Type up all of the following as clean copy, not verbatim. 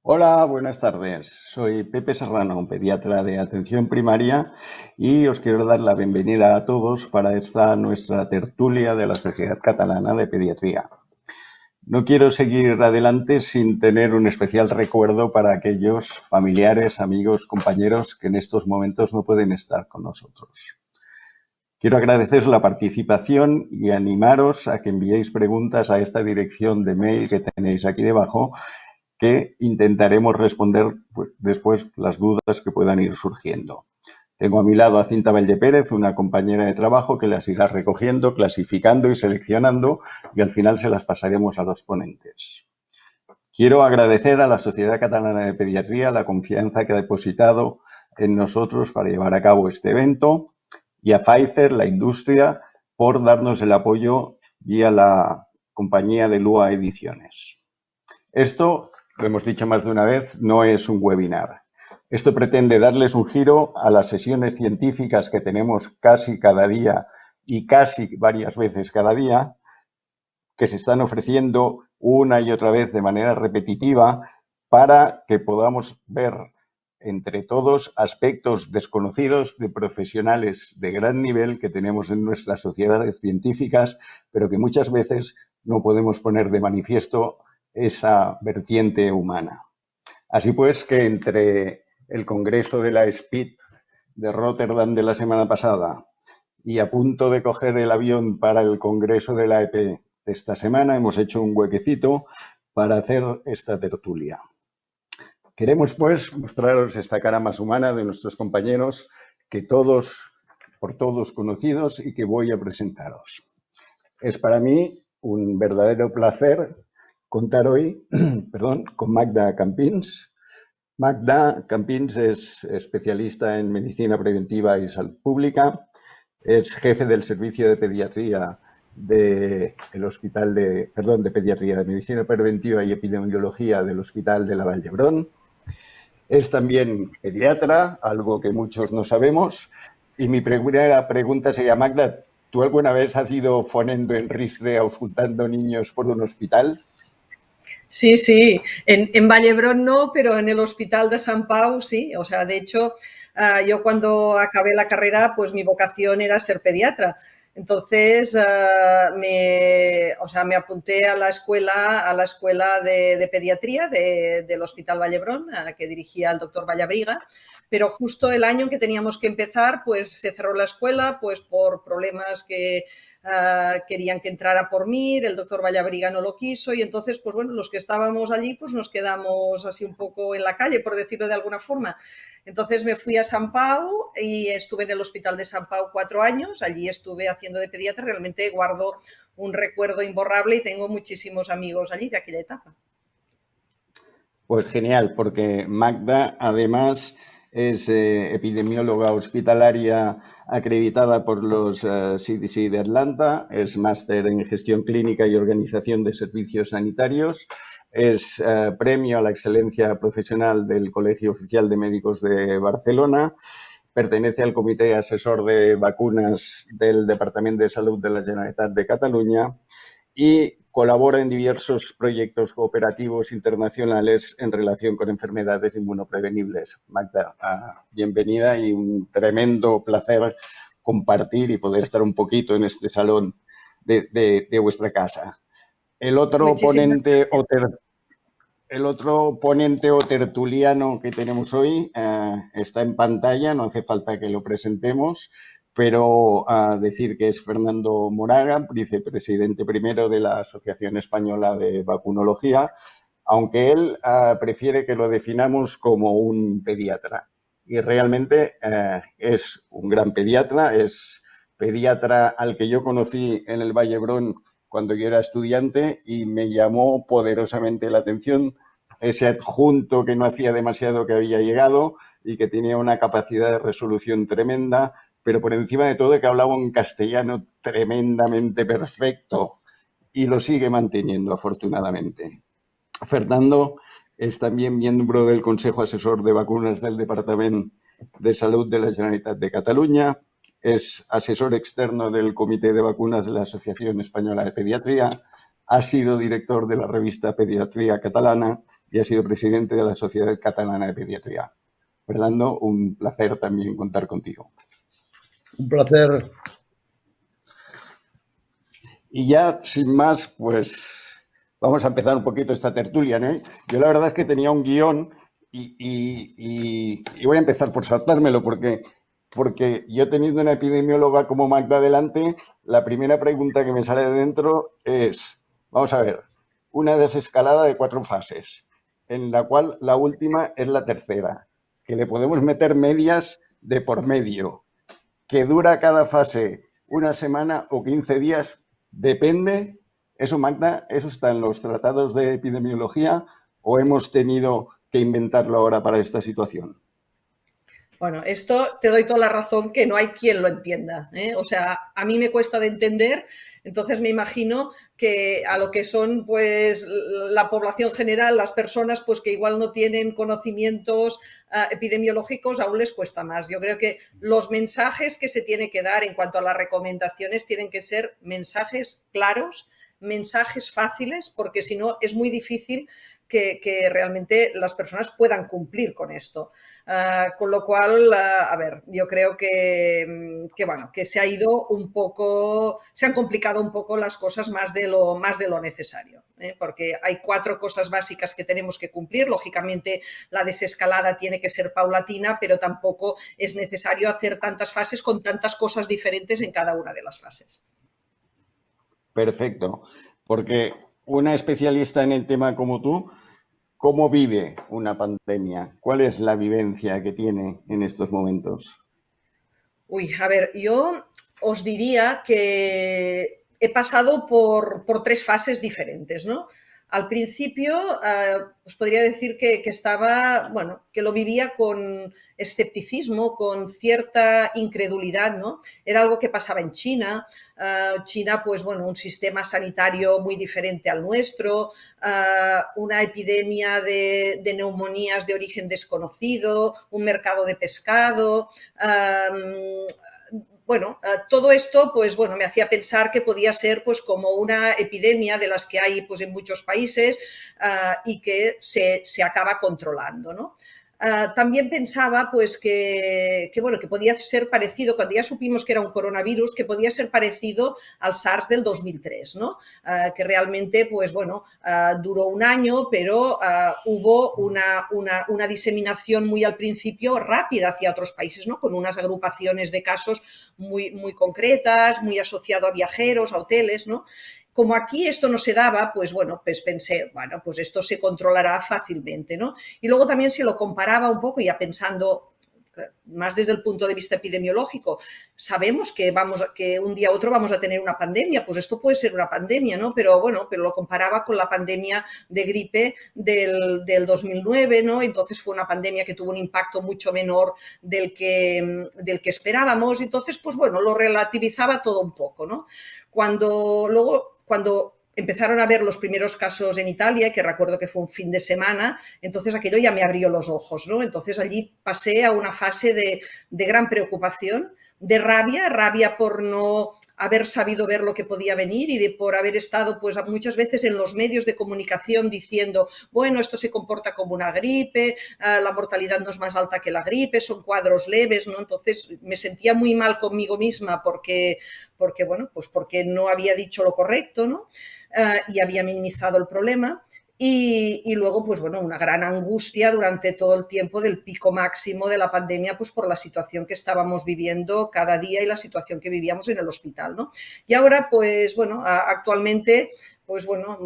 Hola, buenas tardes. Soy Pepe Serrano, pediatra de atención primaria, y os quiero dar la bienvenida a todos para esta nuestra tertulia de la Sociedad Catalana de Pediatría. No quiero seguir adelante sin tener un especial recuerdo para aquellos familiares, amigos, compañeros que en estos momentos no pueden estar con nosotros. Quiero agradeceros la participación y animaros a que enviéis preguntas a esta dirección de mail que tenéis aquí debajo, que intentaremos responder después las dudas que puedan ir surgiendo. Tengo a mi lado a Cinta Valdepérez, una compañera de trabajo que las irá recogiendo, clasificando y seleccionando, y al final se las pasaremos a los ponentes. Quiero agradecer a la Sociedad Catalana de Pediatría la confianza que ha depositado en nosotros para llevar a cabo este evento, y a Pfizer, la industria, por darnos el apoyo vía la compañía de Lua Ediciones. Esto, lo hemos dicho más de una vez, no es un webinar. Esto pretende darles un giro a las sesiones científicas que tenemos casi cada día y casi varias veces cada día, que se están ofreciendo una y otra vez de manera repetitiva para que podamos ver entre todos aspectos desconocidos de profesionales de gran nivel que tenemos en nuestras sociedades científicas, pero que muchas veces no podemos poner de manifiesto esa vertiente humana. Así pues, que entre el Congreso de la SPID de Rotterdam de la semana pasada y a punto de coger el avión para el Congreso de la EP de esta semana, hemos hecho un huequecito para hacer esta tertulia. Queremos, pues, mostraros esta cara más humana de nuestros compañeros, que por todos conocidos, y que voy a presentaros. Es para mí un verdadero placer contar hoy con Magda Campins. Magda Campins es especialista en medicina preventiva y salud pública, es jefe del servicio de pediatría del Hospital de Pediatría, de Medicina Preventiva y Epidemiología del Hospital de la Vall d'Hebron. Es también pediatra, algo que muchos no sabemos. Y mi primera pregunta sería, Magda, ¿tú alguna vez has ido fonendo en ristre auscultando niños por un hospital? Sí, sí, en Vallebrón no, pero en el Hospital de San Pau sí. O sea, de hecho, yo cuando acabé la carrera, pues mi vocación era ser pediatra. Entonces, me apunté a la escuela de pediatría del Hospital Vallebrón, que dirigía el doctor Vallabriga, pero justo el año en que teníamos que empezar, pues se cerró la escuela, pues por problemas que querían que entrara por mí, el doctor Vallabriga no lo quiso, y entonces, pues bueno, los que estábamos allí, pues nos quedamos así un poco en la calle, por decirlo de alguna forma. Entonces me fui a San Pau y estuve en el Hospital de San Pau 4 años, allí estuve haciendo de pediatra, realmente guardo un recuerdo imborrable y tengo muchísimos amigos allí de aquella etapa. Pues genial, porque Magda además es epidemióloga hospitalaria acreditada por los CDC de Atlanta, es máster en gestión clínica y organización de servicios sanitarios, es premio a la excelencia profesional del Colegio Oficial de Médicos de Barcelona, pertenece al Comité Asesor de Vacunas del Departamento de Salud de la Generalitat de Cataluña y colabora en diversos proyectos cooperativos internacionales en relación con enfermedades inmunoprevenibles. Magda, bienvenida, y un tremendo placer compartir y poder estar un poquito en este salón de vuestra casa. El otro Muchísimas ponente o gracias. tertuliano que tenemos hoy está en pantalla, no hace falta que lo presentemos, pero decir que es Fernando Moraga, vicepresidente primero de la Asociación Española de Vacunología, aunque él prefiere que lo definamos como un pediatra. Y realmente es un gran pediatra, es pediatra al que yo conocí en el Vallebrón cuando yo era estudiante, y me llamó poderosamente la atención ese adjunto que no hacía demasiado que había llegado y que tenía una capacidad de resolución tremenda, pero por encima de todo que hablaba un castellano tremendamente perfecto, y lo sigue manteniendo afortunadamente. Fernando es también miembro del Consejo Asesor de Vacunas del Departamento de Salud de la Generalitat de Cataluña, es asesor externo del Comité de Vacunas de la Asociación Española de Pediatría, ha sido director de la revista Pediatría Catalana y ha sido presidente de la Sociedad Catalana de Pediatría. Fernando, un placer también contar contigo. Un placer. Y ya, sin más, pues vamos a empezar un poquito esta tertulia, ¿no? Yo la verdad es que tenía un guión y voy a empezar por saltármelo porque yo teniendo una epidemióloga como Magda delante, la primera pregunta que me sale de dentro es, vamos a ver, una desescalada de 4 fases, en la cual la última es la tercera, que le podemos meter medias de por medio, que dura cada fase una semana o 15 días, depende. Eso, Magda, ¿eso está en los tratados de epidemiología o hemos tenido que inventarlo ahora para esta situación? Bueno, esto te doy toda la razón que no hay quien lo entienda, ¿eh? O sea, a mí me cuesta de entender, entonces me imagino que a lo que son pues la población general, las personas pues que igual no tienen conocimientos epidemiológicos, aún les cuesta más. Yo creo que los mensajes que se tiene que dar en cuanto a las recomendaciones tienen que ser mensajes claros, mensajes fáciles, porque si no es muy difícil que realmente las personas puedan cumplir con esto. Con lo cual, a ver, yo creo bueno, que se ha ido un poco, se han complicado un poco las cosas más de lo necesario, ¿eh? Porque hay 4 cosas básicas que tenemos que cumplir. Lógicamente, la desescalada tiene que ser paulatina, pero tampoco es necesario hacer tantas fases con tantas cosas diferentes en cada una de las fases. Perfecto, porque una especialista en el tema como tú, ¿cómo vive una pandemia? ¿Cuál es la vivencia que tiene en estos momentos? Uy, a ver, yo os diría que he pasado por 3 fases diferentes, ¿no? Al principio, os podría decir que estaba, bueno, que lo vivía con escepticismo, con cierta incredulidad, ¿no? Era algo que pasaba en China. China, pues bueno, un sistema sanitario muy diferente al nuestro, una epidemia de neumonías de origen desconocido, un mercado de pescado. Bueno, todo esto, pues bueno, me hacía pensar que podía ser pues como una epidemia de las que hay pues en muchos países y que se acaba controlando, ¿no? También pensaba pues bueno, que podía ser parecido, cuando ya supimos que era un coronavirus, que podía ser parecido al SARS del 2003, ¿no? Que realmente pues bueno, duró un año, pero hubo una diseminación muy al principio rápida hacia otros países, ¿no? Con unas agrupaciones de casos muy, muy concretas, muy asociado a viajeros, a hoteles, ¿no? Como aquí esto no se daba, pues bueno, pues pensé, bueno, pues esto se controlará fácilmente, ¿no? Y luego también si lo comparaba un poco, ya pensando más desde el punto de vista epidemiológico, sabemos que un día u otro vamos a tener una pandemia, pues esto puede ser una pandemia, ¿no? Pero bueno, pero lo comparaba con la pandemia de gripe del 2009, ¿no? Entonces fue una pandemia que tuvo un impacto mucho menor del que esperábamos, entonces pues bueno, lo relativizaba todo un poco, ¿no? Cuando empezaron a ver los primeros casos en Italia, que recuerdo que fue un fin de semana, entonces aquello ya me abrió los ojos, ¿no? Entonces allí pasé a una fase de gran preocupación, de rabia por no haber sabido ver lo que podía venir y por haber estado pues muchas veces en los medios de comunicación diciendo, bueno, esto se comporta como una gripe, la mortalidad no es más alta que la gripe, son cuadros leves, ¿no? Entonces me sentía muy mal conmigo misma porque bueno, pues porque no había dicho lo correcto, ¿no? Y había minimizado el problema. Y luego, pues bueno, una gran angustia durante todo el tiempo del pico máximo de la pandemia, pues por la situación que estábamos viviendo cada día y la situación que vivíamos en el hospital, ¿no? Y ahora, pues bueno, actualmente, pues bueno,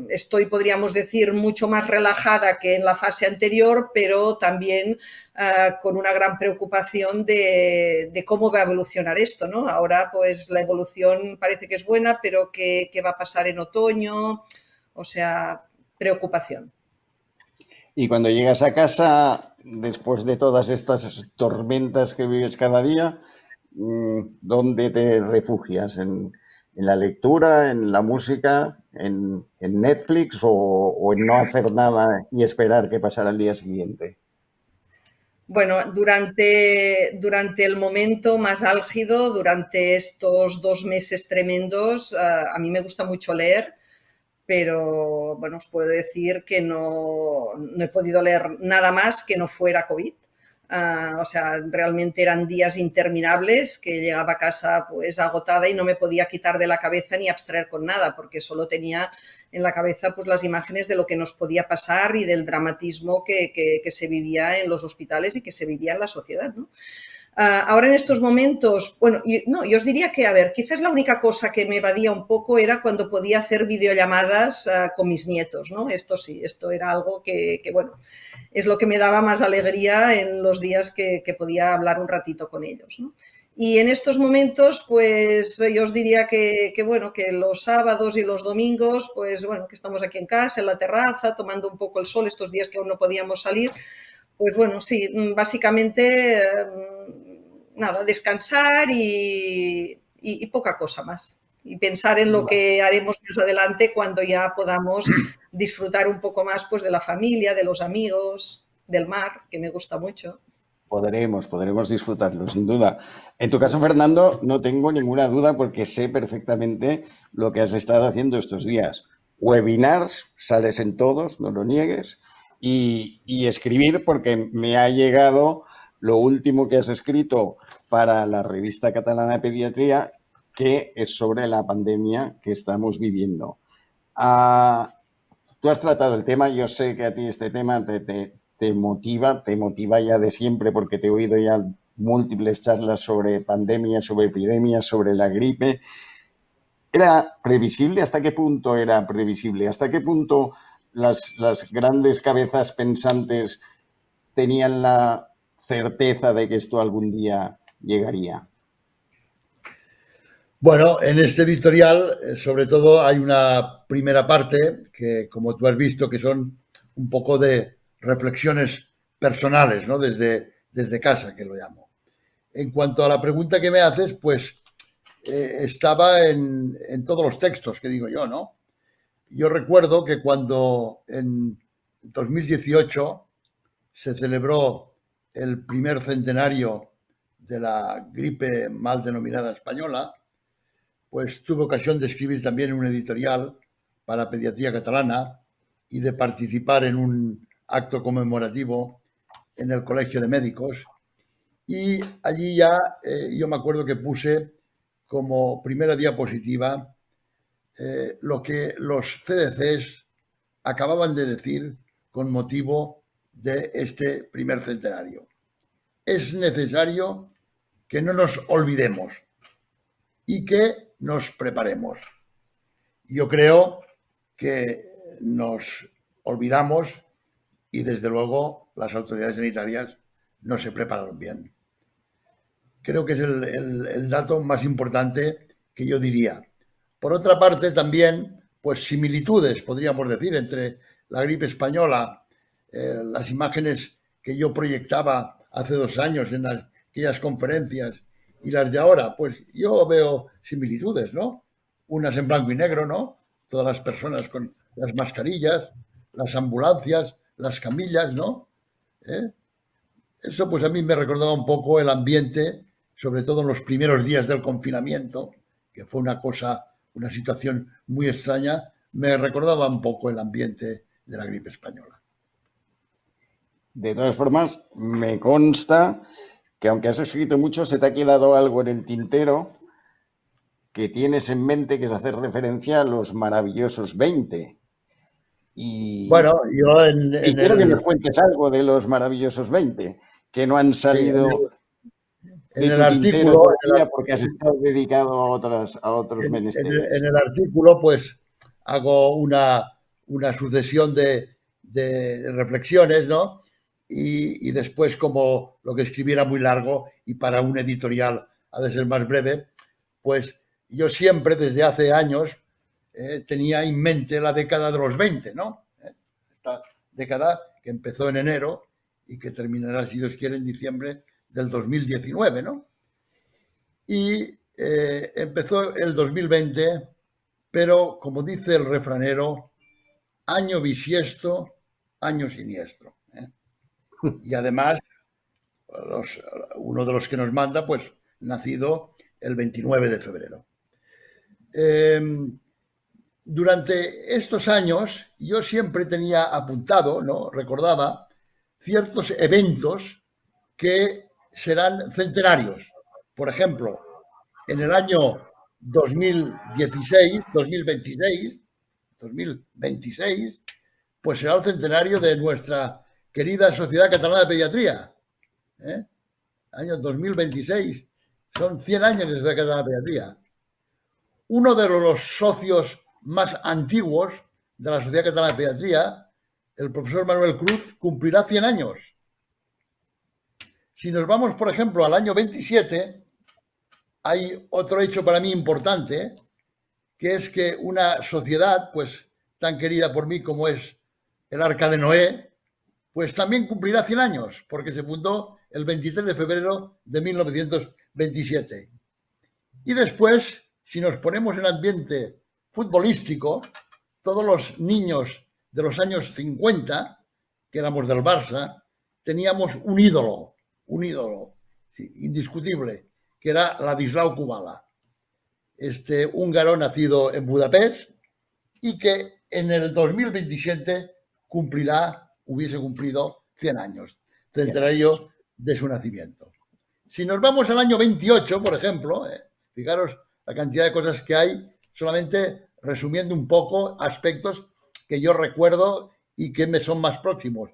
estoy, podríamos decir, mucho más relajada que en la fase anterior, pero también con una gran preocupación de cómo va a evolucionar esto, ¿no? Ahora, pues la evolución parece que es buena, pero ¿qué va a pasar en otoño? O sea, preocupación. Y cuando llegas a casa, después de todas estas tormentas que vives cada día, ¿dónde te refugias? ¿En la lectura, en la música, en Netflix o en no hacer nada y esperar que pasara el día siguiente? Bueno, durante el momento más álgido, durante estos 2 meses tremendos, a mí me gusta mucho leer. pero bueno, os puedo decir que no he podido leer nada más que no fuera COVID. O sea, realmente eran días interminables que llegaba a casa pues agotada y no me podía quitar de la cabeza ni abstraer con nada, porque solo tenía en la cabeza pues las imágenes de lo que nos podía pasar y del dramatismo que se vivía en los hospitales y que se vivía en la sociedad, ¿no? Ahora en estos momentos, bueno, yo os diría que, a ver, quizás la única cosa que me evadía un poco era cuando podía hacer videollamadas con mis nietos, ¿no? Esto sí, esto era algo que, bueno, es lo que me daba más alegría en los días que podía hablar un ratito con ellos, ¿no? Y en estos momentos, pues yo os diría bueno, que los sábados y los domingos, pues bueno, que estamos aquí en casa, en la terraza, tomando un poco el sol estos días que aún no podíamos salir, pues bueno, sí, básicamente nada, descansar y poca cosa más. Y pensar en lo que haremos más adelante cuando ya podamos disfrutar un poco más pues, de la familia, de los amigos, del mar, que me gusta mucho. Podremos disfrutarlo, sin duda. En tu caso, Fernando, no tengo ninguna duda porque sé perfectamente lo que has estado haciendo estos días. Webinars, sales en todos, no lo niegues, y escribir porque me ha llegado lo último que has escrito para la revista catalana de pediatría, que es sobre la pandemia que estamos viviendo. Tú has tratado el tema, yo sé que a ti este tema te motiva ya de siempre porque te he oído ya múltiples charlas sobre pandemia, sobre epidemias, sobre la gripe. ¿Era previsible? ¿Hasta qué punto era previsible? ¿Hasta qué punto las grandes cabezas pensantes tenían la certeza de que esto algún día llegaría? Bueno, en este editorial, sobre todo, hay una primera parte que, como tú has visto, que son un poco de reflexiones personales, ¿no? Desde casa, que lo llamo. En cuanto a la pregunta que me haces, pues estaba en todos los textos que digo yo, ¿no? Yo recuerdo que cuando en 2018 se celebró el primer centenario de la gripe mal denominada española, pues tuve ocasión de escribir también en un editorial para Pediatría Catalana y de participar en un acto conmemorativo en el Colegio de Médicos. Y allí ya yo me acuerdo que puse como primera diapositiva lo que los CDCs acababan de decir con motivo de este primer centenario. Es necesario que no nos olvidemos y que nos preparemos. Yo creo que nos olvidamos y desde luego las autoridades sanitarias no se prepararon bien. Creo que es el dato más importante que yo diría. Por otra parte, también, pues similitudes, podríamos decir, entre la gripe española, las imágenes que yo proyectaba hace 2 años en aquellas conferencias y las de ahora, pues yo veo similitudes, ¿no? Unas en blanco y negro, ¿no? Todas las personas con las mascarillas, las ambulancias, las camillas, ¿no? Eso pues a mí me recordaba un poco el ambiente, sobre todo en los primeros días del confinamiento, que fue una situación muy extraña, me recordaba un poco el ambiente de la gripe española. De todas formas, me consta que aunque has escrito mucho, se te ha quedado algo en el tintero que tienes en mente, que es hacer referencia a los maravillosos 20. Bueno, yo y quiero que nos cuentes algo de los maravillosos 20, que no han salido en de el tu tintero artículo, todavía porque has estado dedicado a otros menesteres. en el artículo, pues hago una sucesión de reflexiones, ¿no? Y después, como lo que escribí era muy largo y para un editorial ha de ser más breve, pues yo siempre, desde hace años, tenía en mente la década de los 20, ¿no? Esta década que empezó en enero y que terminará, si Dios quiere, en diciembre del 2019, ¿no? Y empezó el 2020, pero como dice el refranero, año bisiesto, año siniestro. Y además, uno de los que nos manda, pues, nacido el 29 de febrero. durante estos años yo siempre tenía apuntado, ¿no? Recordaba ciertos eventos que serán centenarios. Por ejemplo, en el año 2016, 2026, pues será el centenario de nuestra querida Sociedad Catalana de Pediatría. ¿Eh? Año 2026, son 100 años de Sociedad Catalana de Pediatría. Uno de los socios más antiguos de la Sociedad Catalana de Pediatría, el profesor Manuel Cruz, cumplirá 100 años. Si nos vamos, por ejemplo, al año 27, hay otro hecho para mí importante, que es que una sociedad, pues tan querida por mí como es el Arca de Noé, pues también cumplirá 100 años, porque se fundó el 23 de febrero de 1927. Y después, si nos ponemos en ambiente futbolístico, todos los niños de los años 50, que éramos del Barça, teníamos un ídolo, sí, indiscutible, que era Ladislau Kubala, este húngaro nacido en Budapest y que en el 2027 hubiese cumplido 100 años, centenario de su nacimiento. Si nos vamos al año 28, por ejemplo, fijaros la cantidad de cosas que hay, solamente resumiendo un poco aspectos que yo recuerdo y que me son más próximos.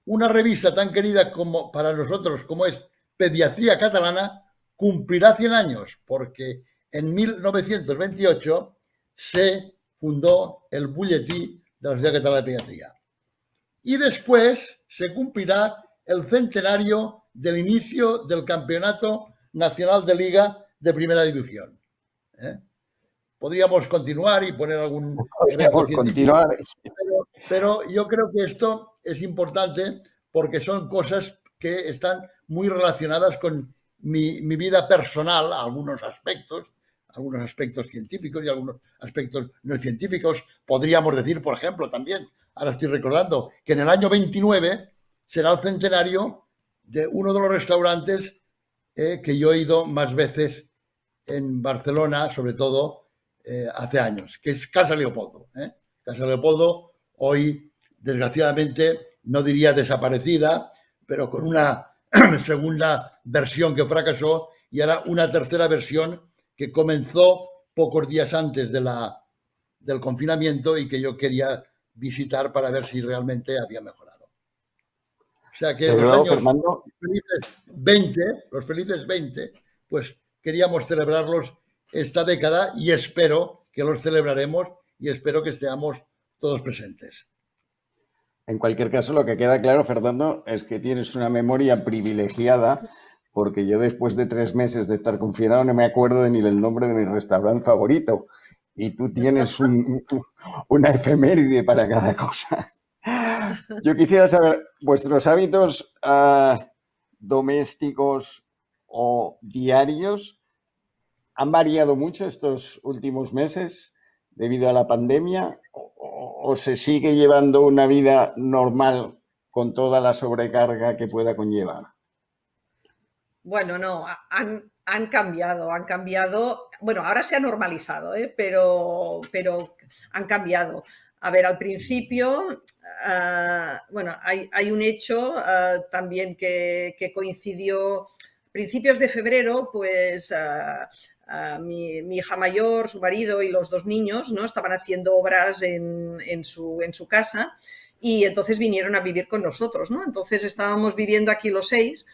Una revista tan querida como para nosotros como es Pediatría Catalana cumplirá 100 años, porque en 1928 se fundó el Butlletí de la Sociedad Catalana de Pediatría. Y después se cumplirá el centenario del inicio del Campeonato Nacional de Liga de Primera División. Podríamos continuar y poner algún evento científico, pero yo creo que esto es importante porque son cosas que están muy relacionadas con mi vida personal, algunos aspectos científicos y algunos aspectos no científicos. Podríamos decir, por ejemplo, también, ahora estoy recordando, que en el año 29 será el centenario de uno de los restaurantes que yo he ido más veces en Barcelona, sobre todo hace años, que es Casa Leopoldo. Casa Leopoldo, hoy, desgraciadamente, no diría desaparecida, pero con una segunda versión que fracasó y ahora una tercera versión que comenzó pocos días antes del confinamiento y que yo quería visitar para ver si realmente había mejorado. O sea que luego, Fernando, los felices 20, pues queríamos celebrarlos esta década y espero que los celebraremos y espero que estemos todos presentes. En cualquier caso, lo que queda claro, Fernando, es que tienes una memoria privilegiada, porque yo después de 3 meses de estar confinado no me acuerdo ni del nombre de mi restaurante favorito. Y tú tienes una efeméride para cada cosa. Yo quisiera saber, ¿vuestros hábitos domésticos o diarios han variado mucho estos últimos meses debido a la pandemia? ¿O se sigue llevando una vida normal con toda la sobrecarga que pueda conllevar? Bueno, no, han cambiado. Bueno, ahora se ha normalizado, pero han cambiado. A ver, al principio, bueno, hay un hecho también que coincidió. Principios de febrero, pues mi hija mayor, su marido y los 2 niños, ¿no?, estaban haciendo obras en su casa y entonces vinieron a vivir con nosotros, ¿no? Entonces estábamos viviendo aquí los 6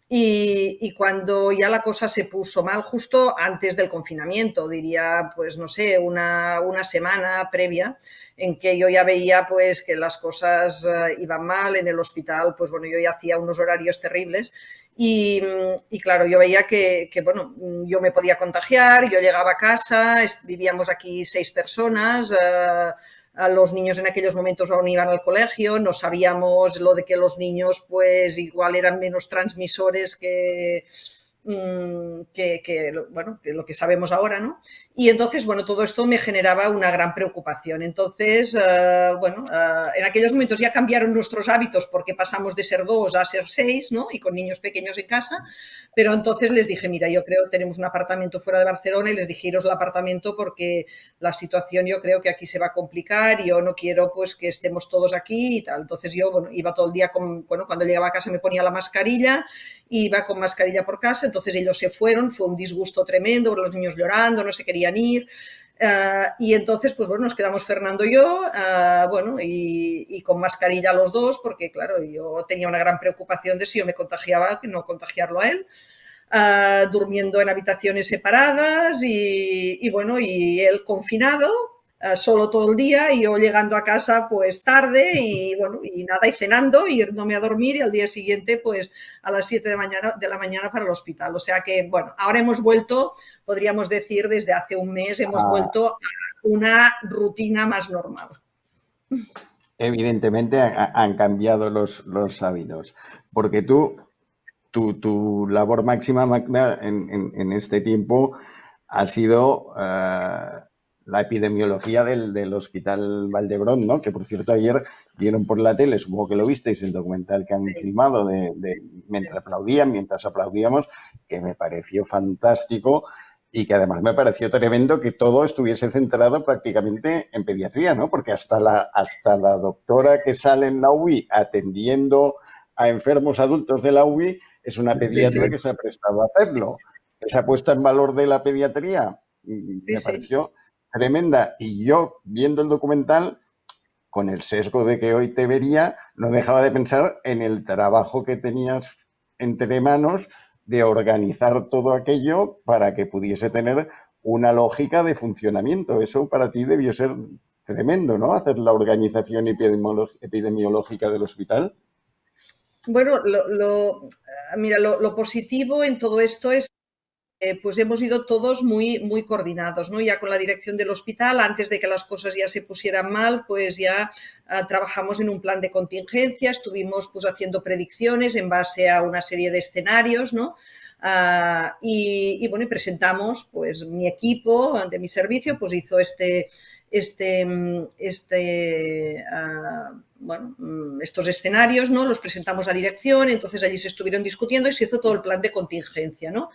y cuando ya la cosa se puso mal, justo antes del confinamiento, diría, pues no sé, una semana previa, en que yo ya veía pues que las cosas iban mal en el hospital, pues bueno, yo ya hacía unos horarios terribles y claro, yo veía que bueno, yo me podía contagiar, yo llegaba a casa, vivíamos aquí 6 personas, a los niños en aquellos momentos aún iban al colegio, no sabíamos lo de que los niños pues igual eran menos transmisores que bueno, que lo que sabemos ahora, ¿no? Y entonces, bueno, todo esto me generaba una gran preocupación. Entonces, en aquellos momentos ya cambiaron nuestros hábitos porque pasamos de ser 2 a ser 6, ¿no? Y con niños pequeños en casa. Pero entonces les dije, mira, yo creo que tenemos un apartamento fuera de Barcelona y les dije, iros al apartamento porque la situación yo creo que aquí se va a complicar y yo no quiero pues que estemos todos aquí y tal. Entonces yo, bueno, iba todo el día cuando llegaba a casa me ponía la mascarilla, iba con mascarilla por casa, entonces ellos se fueron, fue un disgusto tremendo, los niños llorando, no se querían ir. Y entonces, pues bueno, nos quedamos Fernando y yo, y con mascarilla los dos, porque claro, yo tenía una gran preocupación de si yo me contagiaba, no contagiarlo a él. Durmiendo en habitaciones separadas y él confinado, solo todo el día y yo llegando a casa pues tarde y nada, y cenando y yéndome a dormir y al día siguiente pues a las 7 de la mañana para el hospital. O sea que, bueno, ahora hemos vuelto, podríamos decir, desde hace un mes hemos vuelto a una rutina más normal. Evidentemente han cambiado los hábitos, porque tu labor máxima, Magda, en este tiempo ha sido la epidemiología del Hospital Valdebrón, ¿no? Que, por cierto, ayer vieron por la tele, supongo que lo visteis, el documental que han filmado mientras aplaudíamos, que me pareció fantástico y que además me pareció tremendo que todo estuviese centrado prácticamente en pediatría, ¿no? Porque hasta la doctora que sale en la UBI atendiendo a enfermos adultos de la UBI es una pediatra que se ha prestado a hacerlo. Esa puesta en valor de la pediatría me pareció tremenda. Y yo, viendo el documental, con el sesgo de que hoy te vería, no dejaba de pensar en el trabajo que tenías entre manos de organizar todo aquello para que pudiese tener una lógica de funcionamiento. Eso para ti debió ser tremendo, ¿no? Hacer la organización epidemiológica del hospital. Bueno, lo positivo en todo esto es pues hemos ido todos muy, muy coordinados, ¿no? Ya con la dirección del hospital, antes de que las cosas ya se pusieran mal, pues ya trabajamos en un plan de contingencia, estuvimos pues haciendo predicciones en base a una serie de escenarios, ¿no? Y presentamos, pues mi equipo de mi servicio, pues hizo estos escenarios, ¿no? Los presentamos a dirección, entonces allí se estuvieron discutiendo y se hizo todo el plan de contingencia, ¿no?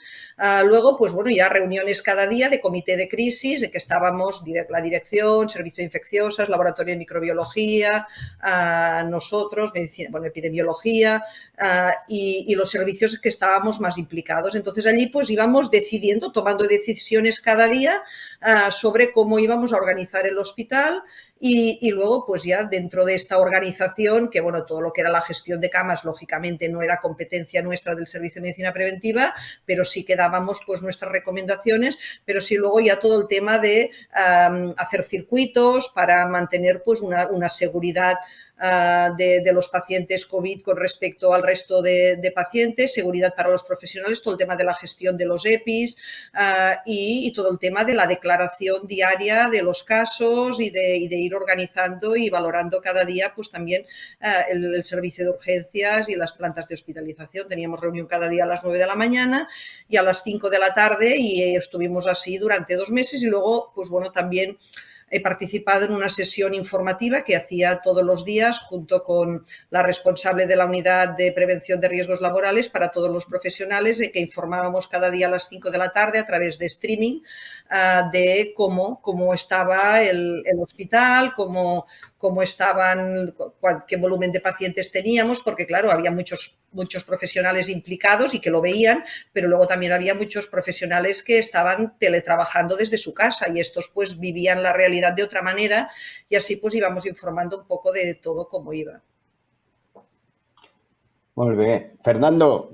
Luego, pues bueno, ya reuniones cada día de comité de crisis, de que estábamos la dirección, servicio de infecciosas, laboratorio de microbiología, nosotros, epidemiología y los servicios que estábamos más implicados. Entonces allí pues íbamos decidiendo, tomando decisiones cada día sobre cómo íbamos a organizar el hospital y luego pues ya dentro de esta organización, que bueno, todo lo que era la gestión de camas lógicamente no era competencia nuestra del Servicio de Medicina Preventiva, pero sí que dábamos pues nuestras recomendaciones, pero sí luego ya todo el tema de hacer circuitos para mantener pues una seguridad de los pacientes COVID con respecto al resto de pacientes, seguridad para los profesionales, todo el tema de la gestión de los EPIs y todo el tema de la declaración diaria de los casos y de ir organizando y valorando cada día pues también el servicio de urgencias y las plantas de hospitalización. Teníamos reunión cada día a las 9 de la mañana y a las 5 de la tarde y estuvimos así durante 2 meses y luego pues bueno también he participado en una sesión informativa que hacía todos los días junto con la responsable de la unidad de prevención de riesgos laborales para todos los profesionales que informábamos cada día a las 5 de la tarde a través de streaming de cómo estaba el hospital, cómo estaban, qué volumen de pacientes teníamos, porque claro, había muchos profesionales implicados y que lo veían, pero luego también había muchos profesionales que estaban teletrabajando desde su casa y estos pues vivían la realidad de otra manera y así pues íbamos informando un poco de todo cómo iba. Muy bien. Fernando,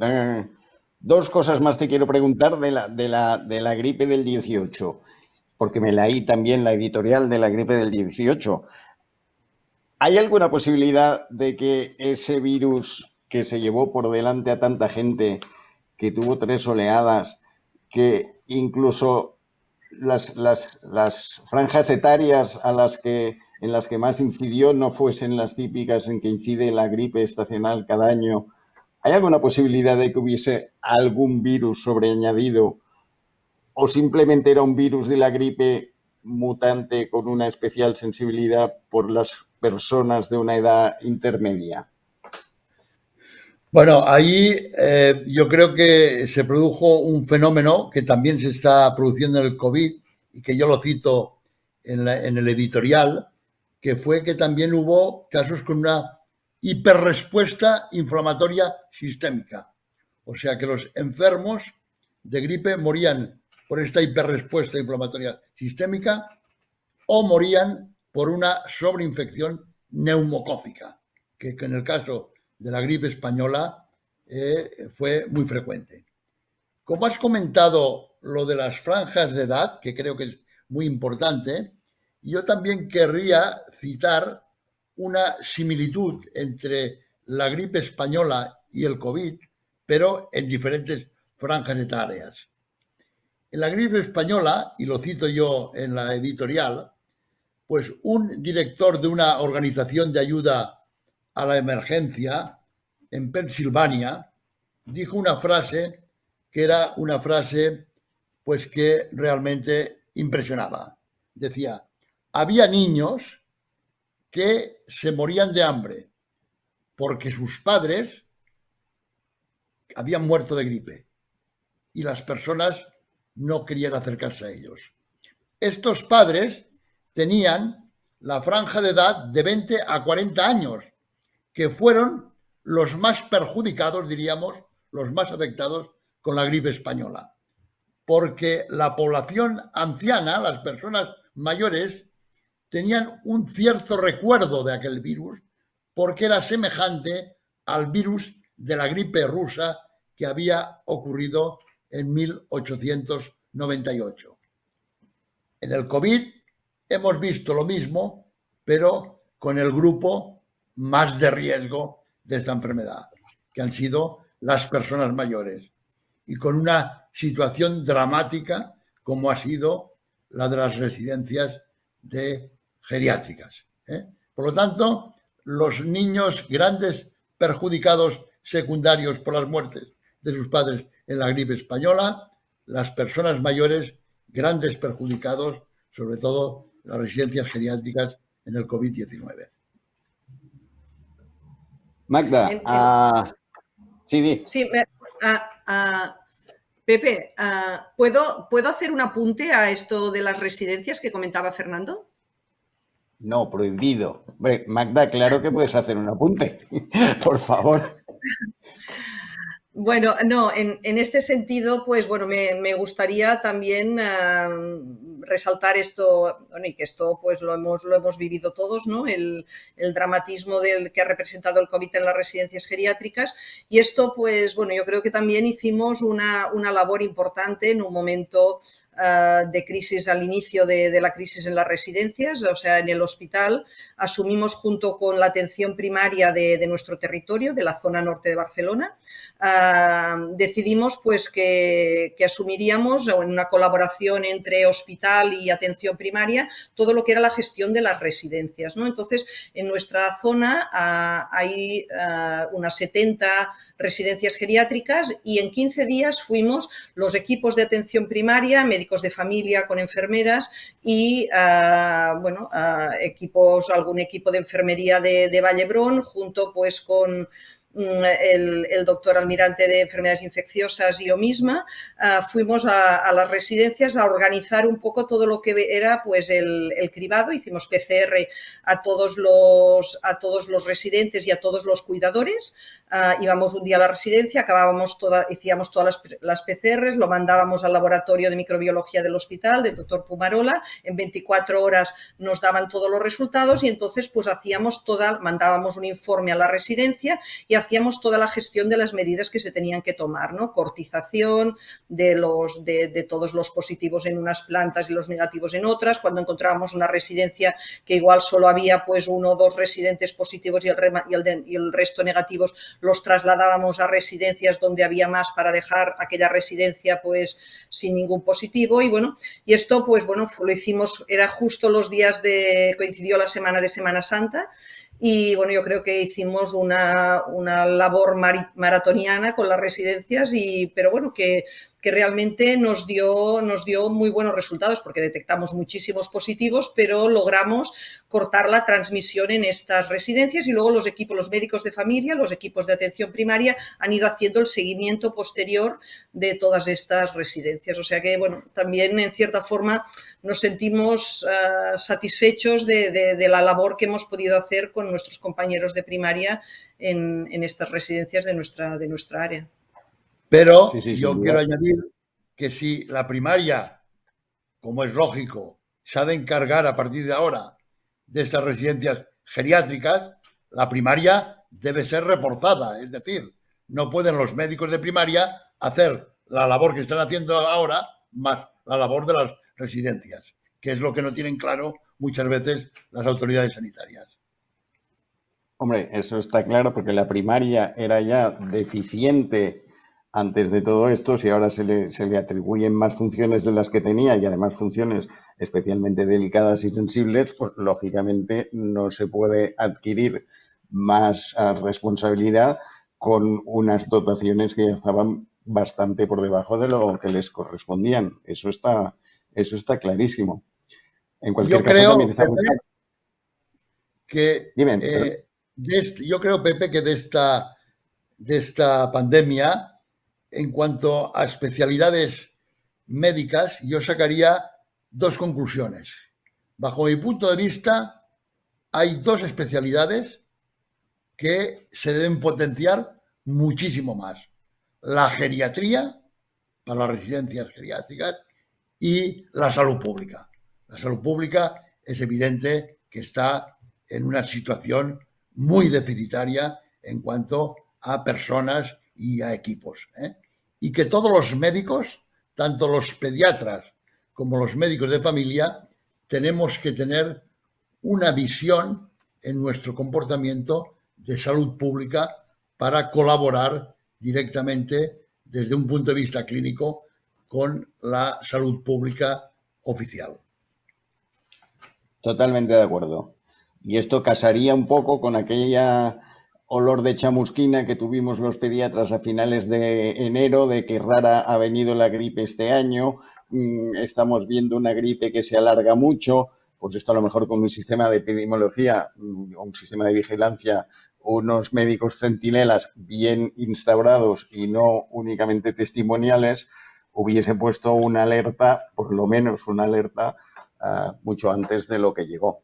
2 cosas más te quiero preguntar de la gripe del 18, porque me leí también la editorial de la gripe del 18. ¿Hay alguna posibilidad de que ese virus que se llevó por delante a tanta gente, que tuvo 3 oleadas, que incluso las franjas etarias en las que más incidió no fuesen las típicas en que incide la gripe estacional cada año, ¿hay alguna posibilidad de que hubiese algún virus sobreañadido o simplemente era un virus de la gripe mutante con una especial sensibilidad por las personas de una edad intermedia? Bueno, ahí yo creo que se produjo un fenómeno que también se está produciendo en el COVID y que yo lo cito en el editorial, que fue que también hubo casos con una hiperrespuesta inflamatoria sistémica. O sea que los enfermos de gripe morían por esta hiperrespuesta inflamatoria sistémica o morían por una sobreinfección neumocócica, que en el caso de la gripe española fue muy frecuente. Como has comentado lo de las franjas de edad, que creo que es muy importante, yo también querría citar una similitud entre la gripe española y el COVID, pero en diferentes franjas etarias. En la gripe española, y lo cito yo en la editorial, pues un director de una organización de ayuda a la emergencia en Pensilvania dijo una frase que era una frase pues que realmente impresionaba. Decía, había niños que se morían de hambre porque sus padres habían muerto de gripe y las personas no querían acercarse a ellos. Estos padres tenían la franja de edad de 20 a 40 años, que fueron los más perjudicados, diríamos, los más afectados con la gripe española. Porque la población anciana, las personas mayores, tenían un cierto recuerdo de aquel virus porque era semejante al virus de la gripe rusa que había ocurrido en 1898. En el COVID hemos visto lo mismo, pero con el grupo más de riesgo de esta enfermedad, que han sido las personas mayores, y con una situación dramática como ha sido la de las residencias geriátricas. Por lo tanto, los niños grandes perjudicados secundarios por las muertes de sus padres en la gripe española, las personas mayores grandes perjudicados, sobre todo las residencias geriátricas en el COVID-19. Magda, sí, sí, Pepe, ¿puedo hacer un apunte a esto de las residencias que comentaba Fernando? No, prohibido. Hombre, Magda, claro que puedes hacer un apunte, por favor. Bueno, no, en este sentido, pues bueno, me gustaría también resaltar esto, bueno, y que esto pues lo hemos vivido todos, ¿no? El dramatismo del que ha representado el COVID en las residencias geriátricas, y esto pues bueno, yo creo que también hicimos una labor importante en un momento de crisis al inicio de la crisis en las residencias, o sea, en el hospital, asumimos junto con la atención primaria de nuestro territorio, de la zona norte de Barcelona, decidimos pues que asumiríamos en una colaboración entre hospital y atención primaria todo lo que era la gestión de las residencias, ¿no? Entonces, en nuestra zona hay unas 70 residencias geriátricas y en 15 días fuimos los equipos de atención primaria, médicos de familia con enfermeras y algún equipo de enfermería de Vallebrón junto pues con el doctor almirante de enfermedades infecciosas y yo misma, fuimos a las residencias a organizar un poco todo lo que era pues el cribado. Hicimos PCR a todos los residentes y a todos los cuidadores. Íbamos un día a la residencia, hacíamos todas las PCRs, lo mandábamos al laboratorio de microbiología del hospital, del doctor Pumarola, en 24 horas nos daban todos los resultados y entonces pues mandábamos un informe a la residencia y hacíamos toda la gestión de las medidas que se tenían que tomar, ¿no? Cortización de todos los positivos en unas plantas y los negativos en otras. Cuando encontrábamos una residencia que igual solo había pues 1 o 2 residentes positivos y el resto negativos, los trasladábamos a residencias donde había más para dejar aquella residencia pues sin ningún positivo y bueno, y esto pues bueno, lo hicimos, era justo los días coincidió la semana de Semana Santa Y bueno, yo creo que hicimos una labor maratoniana con las residencias, pero bueno, que realmente nos dio muy buenos resultados porque detectamos muchísimos positivos, pero logramos cortar la transmisión en estas residencias y luego los médicos de familia, los equipos de atención primaria han ido haciendo el seguimiento posterior de todas estas residencias. O sea que, bueno, también en cierta forma nos sentimos satisfechos de la labor que hemos podido hacer con nuestros compañeros de primaria en estas residencias de nuestra área. Pero Sí, sí, sin yo duda. quiero añadir que si la primaria, como es lógico, se ha de encargar a partir de ahora de estas residencias geriátricas, la primaria debe ser reforzada. Es decir, no pueden los médicos de primaria hacer la labor que están haciendo ahora más la labor de las residencias, que es lo que no tienen claro muchas veces las autoridades sanitarias. Hombre, eso está claro porque la primaria era ya deficiente antes de todo esto, si ahora se le atribuyen más funciones de las que tenía y además funciones especialmente delicadas y sensibles, pues lógicamente no se puede adquirir más responsabilidad con unas dotaciones que ya estaban bastante por debajo de lo que les correspondían. Eso está clarísimo. En cualquier Yo caso, también creo, está muy claro. Pepe, que Dime, perdón. yo creo, Pepe, que de esta pandemia, en cuanto a especialidades médicas, yo sacaría dos conclusiones. Bajo mi punto de vista, hay dos especialidades que se deben potenciar muchísimo más. La geriatría, para las residencias geriátricas, y la salud pública. La salud pública es evidente que está en una situación muy deficitaria en cuanto a personas y a equipos. Y que todos los médicos, tanto los pediatras como los médicos de familia, tenemos que tener una visión en nuestro comportamiento de salud pública para colaborar directamente desde un punto de vista clínico con la salud pública oficial. Totalmente de acuerdo. Y esto casaría un poco con aquella olor de chamusquina que tuvimos los pediatras a finales de enero, de que rara ha venido la gripe este año, estamos viendo una gripe que se alarga mucho, pues esto a lo mejor con un sistema de epidemiología, un sistema de vigilancia, unos médicos centinelas bien instaurados y no únicamente testimoniales, hubiese puesto una alerta, por lo menos una alerta, mucho antes de lo que llegó.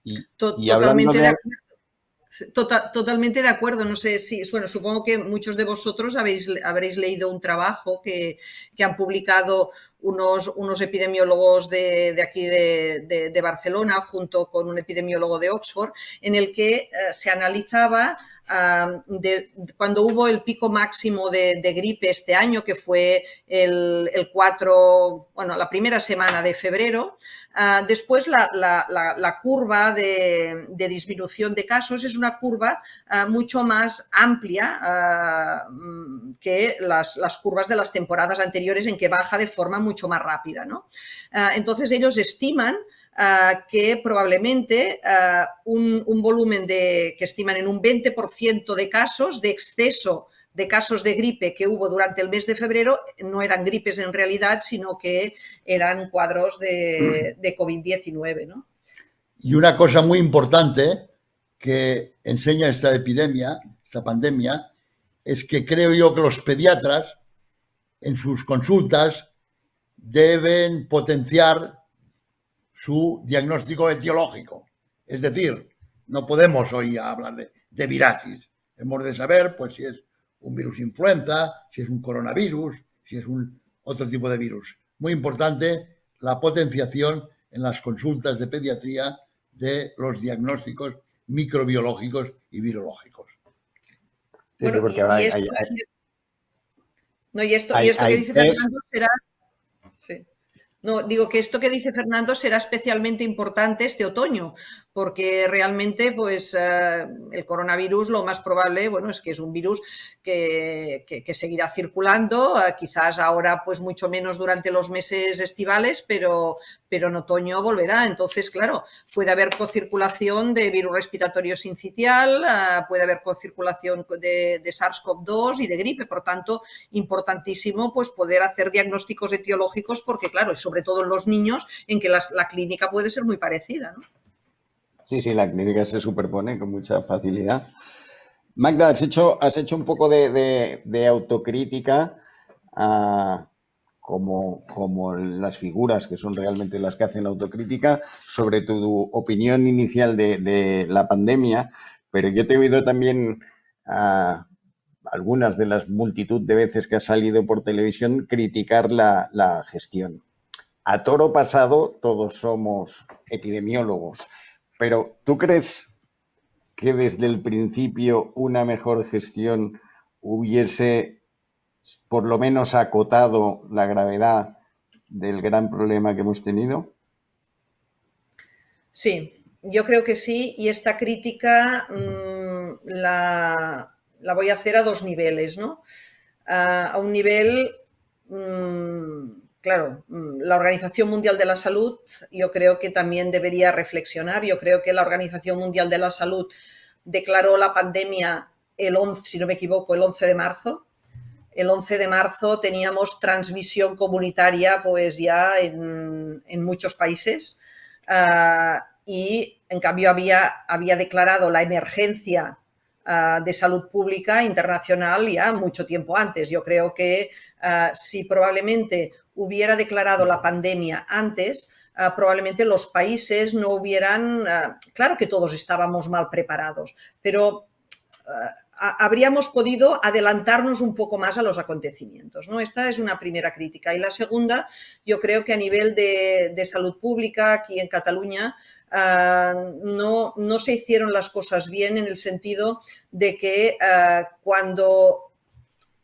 Y hablando Totalmente de de... acuerdo. Totalmente de acuerdo. No sé si, bueno, supongo que muchos de vosotros habréis leído un trabajo que han publicado unos epidemiólogos de aquí de Barcelona junto con un epidemiólogo de Oxford, en el que se analizaba cuando hubo el pico máximo de gripe este año, que fue el 4, bueno, la primera semana de febrero. Después la curva de disminución de casos es una curva mucho más amplia que las curvas de las temporadas anteriores, en que baja de forma mucho más rápida, ¿no? Entonces ellos estiman que probablemente un volumen que estiman en un 20% de casos de exceso de casos de gripe que hubo durante el mes de febrero no eran gripes en realidad, sino que eran cuadros de COVID-19, ¿no? Y una cosa muy importante que enseña esta epidemia, esta pandemia, es que creo yo que los pediatras en sus consultas deben potenciar su diagnóstico etiológico. Es decir, no podemos hoy hablar de virasis. Hemos de saber pues, si es un virus influenza, si es un coronavirus, si es otro tipo de virus. Muy importante la potenciación en las consultas de pediatría de los diagnósticos microbiológicos y virológicos. Sí, sí, Bueno, porque ahora esto que dice test. Fernando será... Sí. No, digo que esto que dice Fernando será especialmente importante este otoño, porque realmente pues el coronavirus lo más probable, bueno, es que es un virus que seguirá circulando, quizás ahora pues mucho menos durante los meses estivales, pero en otoño volverá. Entonces, claro, puede haber cocirculación de virus respiratorio sincitial, puede haber cocirculación de SARS-CoV-2 y de gripe, por tanto, importantísimo pues poder hacer diagnósticos etiológicos porque, claro, sobre todo en los niños, en que la clínica puede ser muy parecida, ¿no? Sí, sí, la clínica se superpone con mucha facilidad. Magda, has hecho un poco de autocrítica, ah, como las figuras que son realmente las que hacen autocrítica, sobre tu opinión inicial de la pandemia, pero yo te he oído también algunas de las multitud de veces que has salido por televisión criticar la gestión. A toro pasado todos somos epidemiólogos, pero ¿tú crees que desde el principio una mejor gestión hubiese por lo menos acotado la gravedad del gran problema que hemos tenido? Sí, yo creo que sí, y esta crítica la voy a hacer a dos niveles, ¿no? A un nivel, claro, la Organización Mundial de la Salud yo creo que también debería reflexionar. Yo creo que la Organización Mundial de la Salud declaró la pandemia el 11, si no me equivoco, el 11 de marzo. El 11 de marzo teníamos transmisión comunitaria pues ya en muchos países y en cambio había declarado la emergencia de salud pública internacional ya mucho tiempo antes. Yo creo que si probablemente hubiera declarado la pandemia antes, probablemente los países no hubieran, claro que todos estábamos mal preparados, pero habríamos podido adelantarnos un poco más a los acontecimientos, ¿no? Esta es una primera crítica. Y la segunda, yo creo que a nivel de salud pública aquí en Cataluña no se hicieron las cosas bien en el sentido de que cuando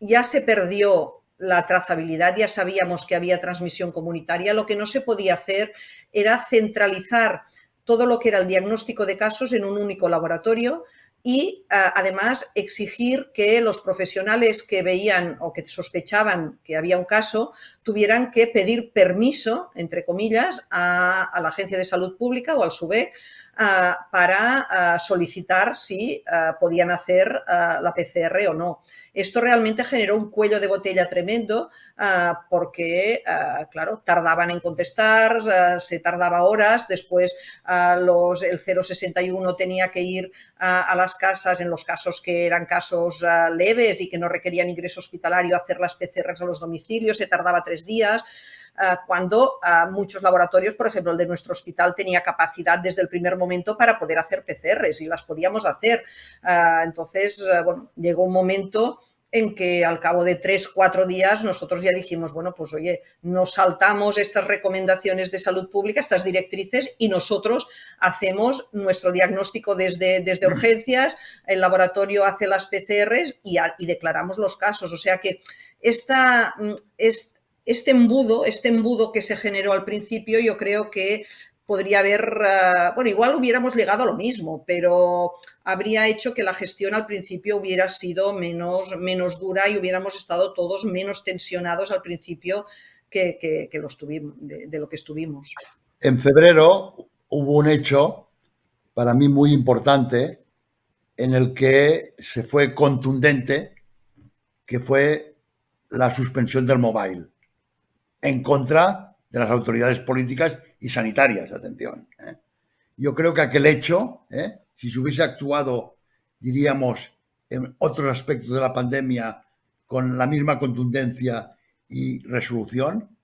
ya se perdió la trazabilidad, ya sabíamos que había transmisión comunitaria, lo que no se podía hacer era centralizar todo lo que era el diagnóstico de casos en un único laboratorio y además exigir que los profesionales que veían o que sospechaban que había un caso tuvieran que pedir permiso, entre comillas, a la Agencia de Salud Pública o al SUBEC para solicitar si podían hacer la PCR o no. Esto realmente generó un cuello de botella tremendo porque, claro, tardaban en contestar, se tardaba horas, después el 061 tenía que ir a las casas, en los casos que eran casos leves y que no requerían ingreso hospitalario, hacer las PCRs a los domicilios, se tardaba 3 días. Cuando muchos laboratorios, por ejemplo el de nuestro hospital, tenía capacidad desde el primer momento para poder hacer PCRs y las podíamos hacer. Entonces, bueno, llegó un momento en que al cabo de 3-4 días nosotros ya dijimos, bueno, pues oye, nos saltamos estas recomendaciones de salud pública, estas directrices, y nosotros hacemos nuestro diagnóstico desde urgencias, el laboratorio hace las PCRs y declaramos los casos. O sea que este embudo que se generó al principio, yo creo que podría haber, bueno, igual hubiéramos llegado a lo mismo, pero habría hecho que la gestión al principio hubiera sido menos dura y hubiéramos estado todos menos tensionados al principio que de lo que estuvimos. En febrero hubo un hecho para mí muy importante en el que se fue contundente, que fue la suspensión del mobile en contra de las autoridades políticas y sanitarias, atención. Yo creo que aquel hecho, si se hubiese actuado, diríamos, en otros aspectos de la pandemia con la misma contundencia y resolución,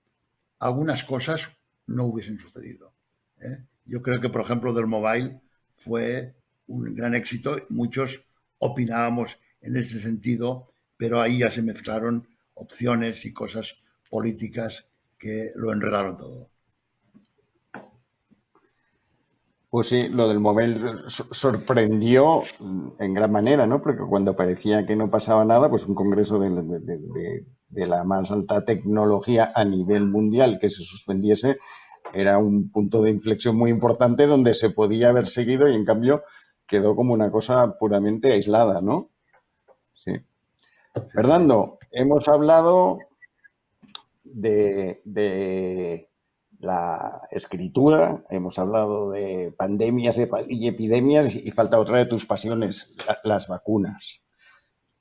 algunas cosas no hubiesen sucedido. Yo creo que, por ejemplo, del mobile fue un gran éxito. Muchos opinábamos en ese sentido, pero ahí ya se mezclaron opciones y cosas políticas que lo enredaron todo. Pues sí, lo del móvil sorprendió en gran manera, ¿no? Porque cuando parecía que no pasaba nada, pues un congreso de la más alta tecnología a nivel mundial que se suspendiese, era un punto de inflexión muy importante donde se podía haber seguido y en cambio quedó como una cosa puramente aislada, ¿no? Sí. Fernando, hemos hablado de la escritura, hemos hablado de pandemias y epidemias y falta otra de tus pasiones, las vacunas.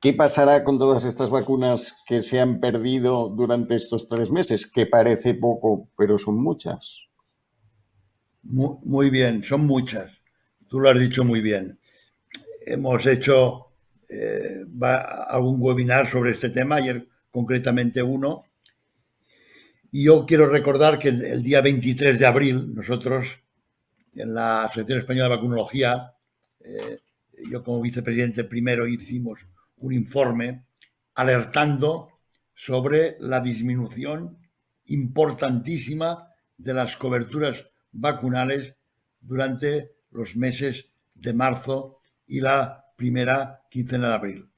¿Qué pasará con todas estas vacunas que se han perdido durante estos 3 meses? Que parece poco, pero son muchas. Muy bien, son muchas. Tú lo has dicho muy bien. Hemos hecho algún webinar sobre este tema, ayer concretamente uno. Y yo quiero recordar que el día 23 de abril, nosotros, en la Asociación Española de Vacunología, yo como vicepresidente primero hicimos un informe alertando sobre la disminución importantísima de las coberturas vacunales durante los meses de marzo y la primera quincena de abril.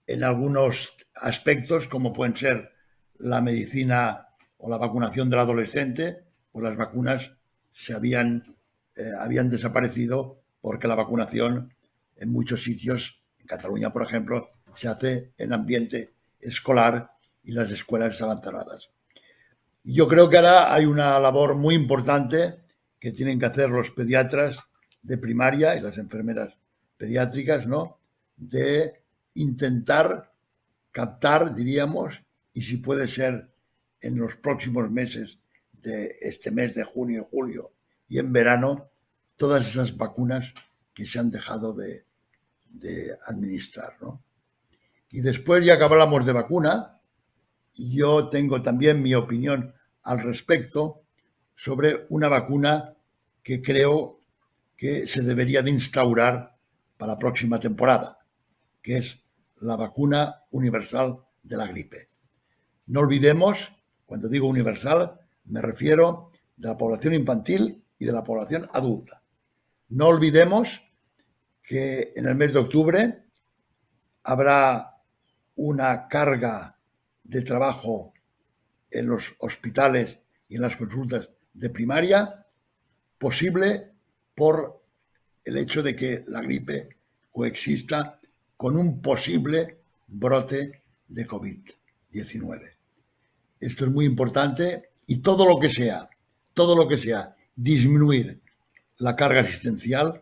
En algunos aspectos, como pueden ser la medicina o la vacunación del adolescente, pues las vacunas habían desaparecido porque la vacunación en muchos sitios, en Cataluña por ejemplo, se hace en ambiente escolar y las escuelas estaban cerradas. Y yo creo que ahora hay una labor muy importante que tienen que hacer los pediatras de primaria y las enfermeras pediátricas, ¿no? De intentar captar, diríamos, y si puede ser en los próximos meses de este mes de junio y julio y en verano, todas esas vacunas que se han dejado de administrar, ¿no? Y después, ya que hablamos de vacuna, yo tengo también mi opinión al respecto sobre una vacuna que creo que se debería de instaurar para la próxima temporada, que es la vacuna universal de la gripe. No olvidemos, cuando digo universal, me refiero de la población infantil y de la población adulta. No olvidemos que en el mes de octubre habrá una carga de trabajo en los hospitales y en las consultas de primaria posible por el hecho de que la gripe coexista con un posible brote de COVID-19. Esto es muy importante y todo lo que sea disminuir la carga asistencial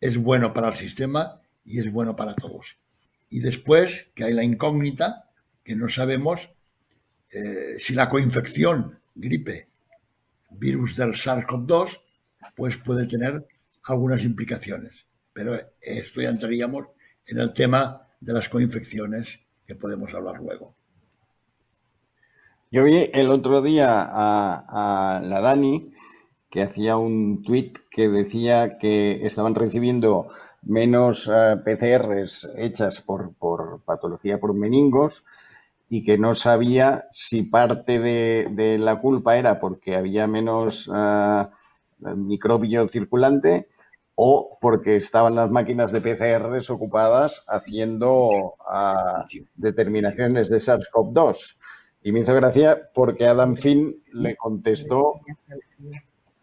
es bueno para el sistema y es bueno para todos. Y después, que hay la incógnita, que no sabemos si la coinfección, gripe, virus del SARS-CoV-2, pues puede tener algunas implicaciones. Pero esto ya entraríamos en el tema de las coinfecciones, que podemos hablar luego. Yo vi el otro día a la Dani que hacía un tuit que decía que estaban recibiendo menos PCRs hechas por patología por meningos y que no sabía si parte de la culpa era porque había menos microbio circulante o porque estaban las máquinas de PCRs ocupadas haciendo determinaciones de SARS-CoV-2. Y me hizo gracia porque Adam Finn le contestó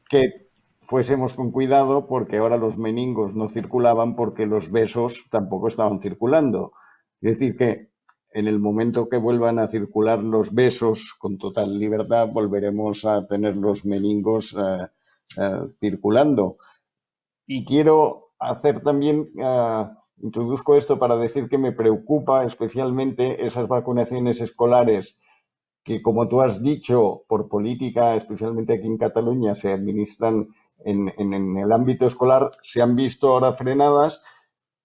que fuésemos con cuidado porque ahora los meningos no circulaban porque los besos tampoco estaban circulando. Es decir, que en el momento que vuelvan a circular los besos con total libertad, volveremos a tener los meningos circulando. Y quiero hacer también, introduzco esto para decir que me preocupa especialmente esas vacunaciones escolares que, como tú has dicho, por política, especialmente aquí en Cataluña, se administran en el ámbito escolar, se han visto ahora frenadas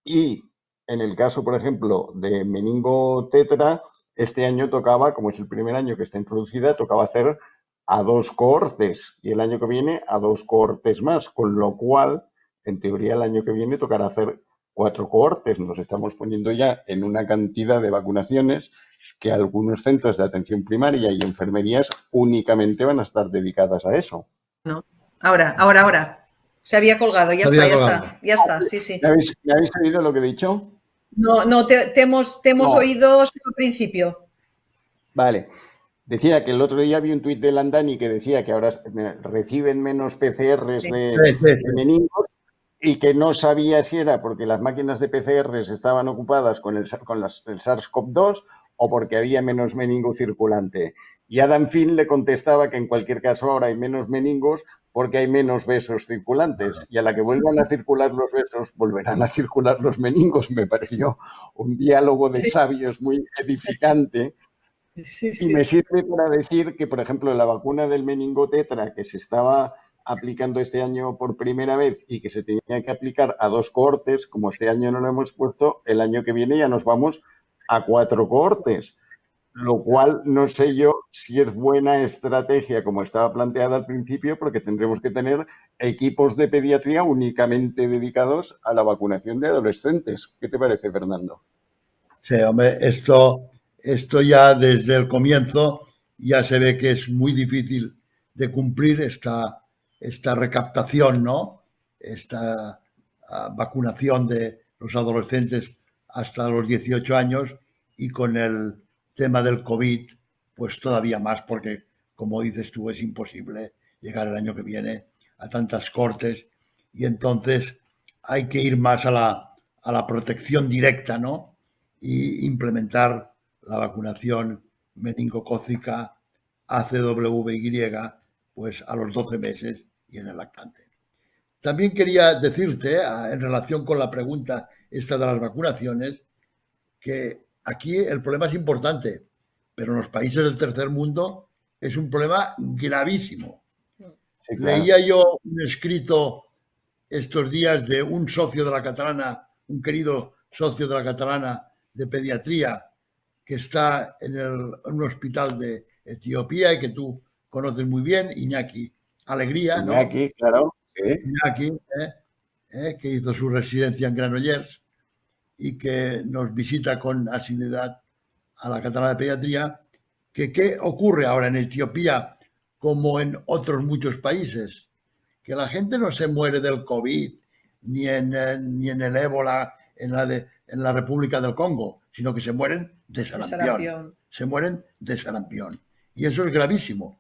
y en el caso, por ejemplo, de meningo tetra, este año tocaba, como es el primer año que está introducida, tocaba hacer a 2 cohortes y el año que viene a 2 cohortes más, con lo cual, en teoría, el año que viene tocará hacer 4 cohortes. Nos estamos poniendo ya en una cantidad de vacunaciones que algunos centros de atención primaria y enfermerías únicamente van a estar dedicadas a eso. No. Ahora. Se había colgado, ya está, sí. ¿Me habéis oído lo que he dicho? No, te hemos oído al principio. Vale. Decía que el otro día vi un tuit de Landani que decía que ahora reciben menos PCRs Sí. de meningos y que no sabía si era porque las máquinas de PCRs estaban ocupadas con el SARS-CoV-2 o porque había menos meningo circulante. Y Adam Finn le contestaba que en cualquier caso ahora hay menos meningos porque hay menos besos circulantes. Y a la que vuelvan a circular los besos, volverán a circular los meningos. Me pareció un diálogo de Sí, sabios muy edificante. sí, Y me sí. sirve para decir que, por ejemplo, la vacuna del meningo tetra que se estaba aplicando este año por primera vez y que se tenía que aplicar a 2 cohortes, como este año no lo hemos puesto, el año que viene ya nos vamos a 4 cohortes, lo cual no sé yo si es buena estrategia como estaba planteada al principio, porque tendremos que tener equipos de pediatría únicamente dedicados a la vacunación de adolescentes. ¿Qué te parece, Fernando? Sí, hombre, esto ya desde el comienzo ya se ve que es muy difícil de cumplir esta recaptación, ¿no? Esta vacunación de los adolescentes hasta los 18 años y con el tema del COVID, pues todavía más, porque como dices tú, es imposible llegar el año que viene a tantas cortes y entonces hay que ir más a la protección directa, ¿no? Y implementar la vacunación meningocócica ACWY pues a los 12 meses y en el lactante. También quería decirte, en relación con la pregunta esta de las vacunaciones, que aquí el problema es importante, pero en los países del tercer mundo es un problema gravísimo. Sí, claro. Leía yo un escrito estos días de un socio de la Catalana, un querido socio de la Catalana de pediatría, que está en un hospital de Etiopía y que tú conoces muy bien, Iñaki Alegría, ¿no? Iñaki, claro, sí. Iñaki, que hizo su residencia en Granollers y que nos visita con asiduidad a la Catalana de Pediatría, que qué ocurre ahora en Etiopía como en otros muchos países, que la gente no se muere del COVID ni en el ébola en la República del Congo, sino que se mueren de De sarampión. sarampión. Se mueren de sarampión. Y eso es gravísimo.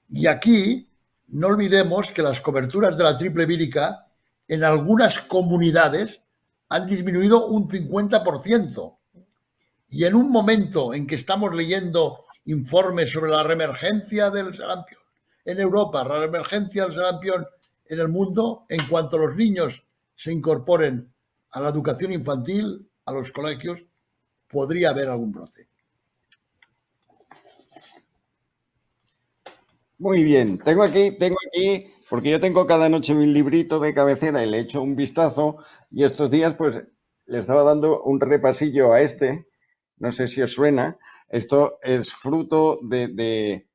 Y aquí no olvidemos que las coberturas de la triple vírica en algunas comunidades han disminuido un 50%. Y en un momento en que estamos leyendo informes sobre la reemergencia del sarampión en Europa, la reemergencia del sarampión en el mundo, en cuanto los niños se incorporen a la educación infantil, a los colegios, podría haber algún brote. Muy bien, tengo aquí, porque yo tengo cada noche mi librito de cabecera y le echo un vistazo y estos días pues le estaba dando un repasillo a este, no sé si os suena, esto es fruto de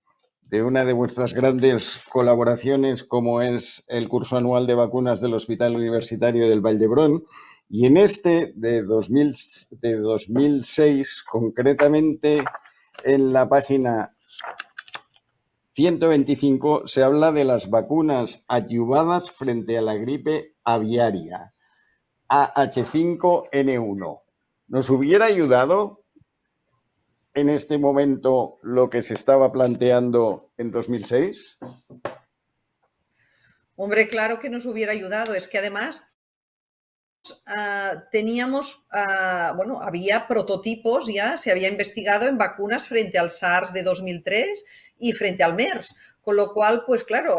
una de vuestras grandes colaboraciones como es el curso anual de vacunas del Hospital Universitario del Vall d'Hebron y en este de 2006, concretamente en la página 125 se habla de las vacunas adyuvadas frente a la gripe aviaria, AH5N1. ¿Nos hubiera ayudado en este momento lo que se estaba planteando en 2006? Hombre, claro que nos hubiera ayudado. Es que además teníamos, bueno, había prototipos ya, se había investigado en vacunas frente al SARS de 2003 y frente al MERS. Con lo cual, pues claro,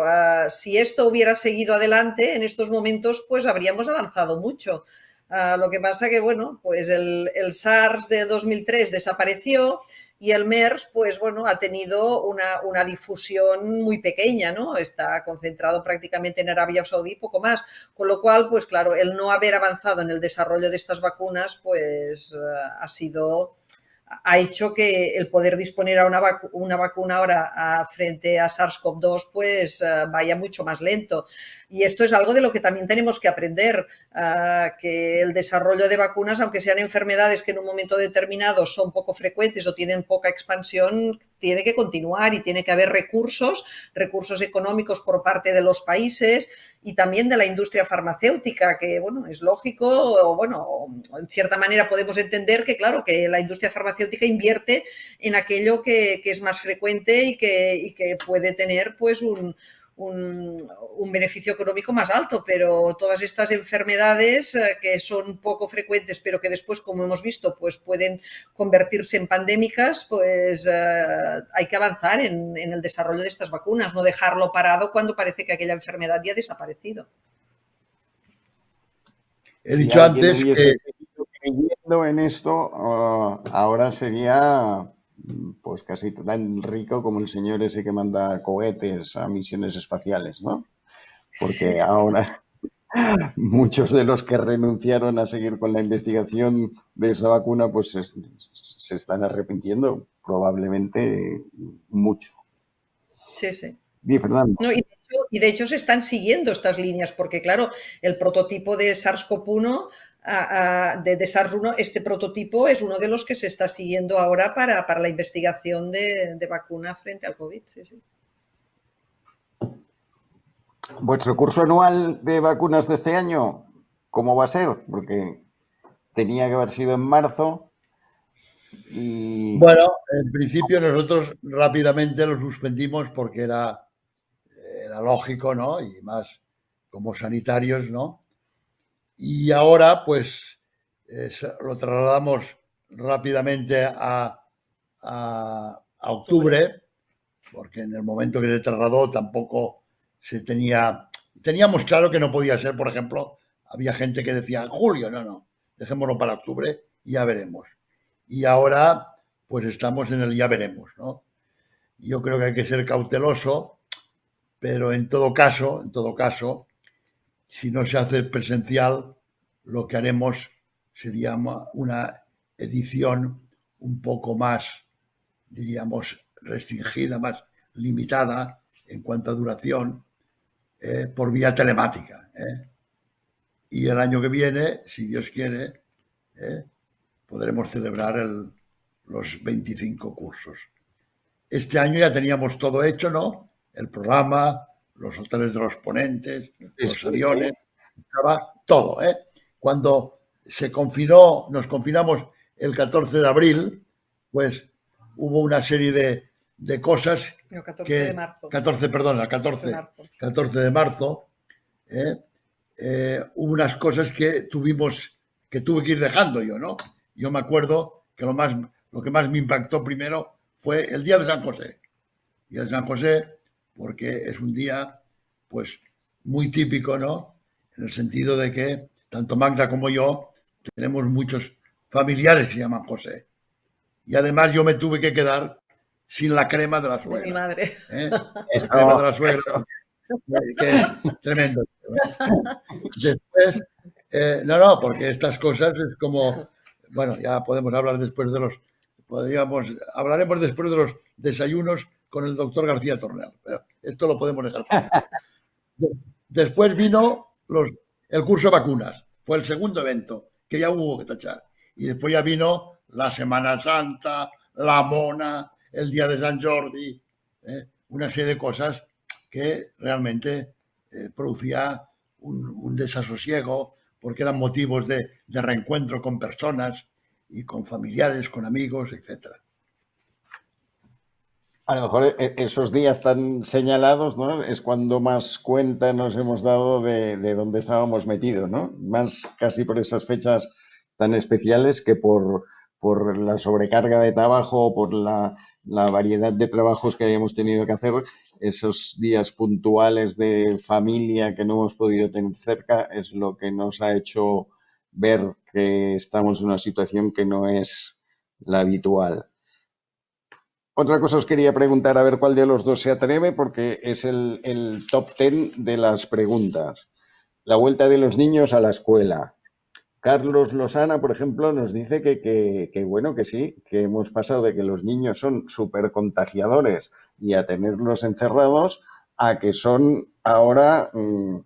si esto hubiera seguido adelante en estos momentos, pues habríamos avanzado mucho. Lo que pasa que, bueno, pues el SARS de 2003 desapareció y el MERS, pues bueno, ha tenido una difusión muy pequeña, ¿no? Está concentrado prácticamente en Arabia Saudí, poco más. Con lo cual, pues claro, el no haber avanzado en el desarrollo de estas vacunas, pues ha hecho que el poder disponer a una vacuna ahora frente a SARS-CoV-2 pues vaya mucho más lento. Y esto es algo de lo que también tenemos que aprender, que el desarrollo de vacunas, aunque sean enfermedades que en un momento determinado son poco frecuentes o tienen poca expansión, tiene que continuar y tiene que haber recursos económicos por parte de los países y también de la industria farmacéutica, que, bueno, es lógico, o bueno, en cierta manera podemos entender que, claro, que la industria farmacéutica invierte en aquello que es más frecuente y que puede tener, pues, un beneficio económico más alto, pero todas estas enfermedades que son poco frecuentes, pero que después, como hemos visto, pues pueden convertirse en pandémicas, pues hay que avanzar en el desarrollo de estas vacunas, no dejarlo parado cuando parece que aquella enfermedad ya ha desaparecido. He dicho antes hubiese seguido creyendo en esto, ahora sería pues casi tan rico como el señor ese que manda cohetes a misiones espaciales, ¿no? Porque ahora muchos de los que renunciaron a seguir con la investigación de esa vacuna, pues se están arrepintiendo probablemente mucho. Sí, sí. Bien, Fernando. No, y de hecho se están siguiendo estas líneas, porque claro, el prototipo de SARS-CoV-1, de SARS-1, este prototipo es uno de los que se está siguiendo ahora para la investigación de vacuna frente al COVID. Sí, sí. ¿Vuestro curso anual de vacunas de este año, cómo va a ser? Porque tenía que haber sido en marzo y... Bueno, en principio nosotros rápidamente lo suspendimos porque era lógico, ¿no? Y más como sanitarios, ¿no? Y ahora, pues, lo trasladamos rápidamente a octubre, porque en el momento que se trasladó tampoco teníamos claro que no podía ser, por ejemplo, había gente que decía, julio, no, dejémoslo para octubre y ya veremos. Y ahora, pues estamos en el ya veremos, ¿no? Yo creo que hay que ser cauteloso, pero en todo caso, si no se hace presencial, lo que haremos sería una edición un poco más, diríamos, restringida, más limitada en cuanto a duración, por vía telemática. Y el año que viene, si Dios quiere, podremos celebrar los 25 cursos. Este año ya teníamos todo hecho, ¿no? El programa, los hoteles de los ponentes, los aviones, estaba todo. Cuando nos confinamos el 14 de abril, pues hubo una serie de cosas El 14 de marzo. 14 de marzo, hubo unas cosas que tuve que ir dejando yo, ¿no? Yo me acuerdo que lo que más me impactó primero fue el día de San José. El día de San José, porque es un día, pues, muy típico, ¿no? En el sentido de que tanto Magda como yo tenemos muchos familiares que se llaman José. Y además yo me tuve que quedar sin la crema de la suegra. De mi madre. La crema de la suegra, que es tremendo. Después, porque estas cosas es como, bueno, ya podemos hablar después hablaremos después de los desayunos con el doctor García Tornel. Pero esto lo podemos dejar. Después vino el curso de vacunas. Fue el segundo evento que ya hubo que tachar. Y después ya vino la Semana Santa, la Mona, el día de San Jordi, una serie de cosas que realmente producía un desasosiego, porque eran motivos de reencuentro con personas y con familiares, con amigos, etcétera. A lo mejor esos días tan señalados, ¿no? Es cuando más cuenta nos hemos dado de dónde estábamos metidos, ¿no? Más casi por esas fechas tan especiales que por la sobrecarga de trabajo, por la variedad de trabajos que hayamos tenido que hacer, esos días puntuales de familia que no hemos podido tener cerca es lo que nos ha hecho ver que estamos en una situación que no es la habitual. Otra cosa os quería preguntar, a ver cuál de los dos se atreve, porque es el top 10 de las preguntas. La vuelta de los niños a la escuela. Carlos Losana, por ejemplo, nos dice que bueno, que sí, que hemos pasado de que los niños son súper contagiadores y a tenerlos encerrados, a que son ahora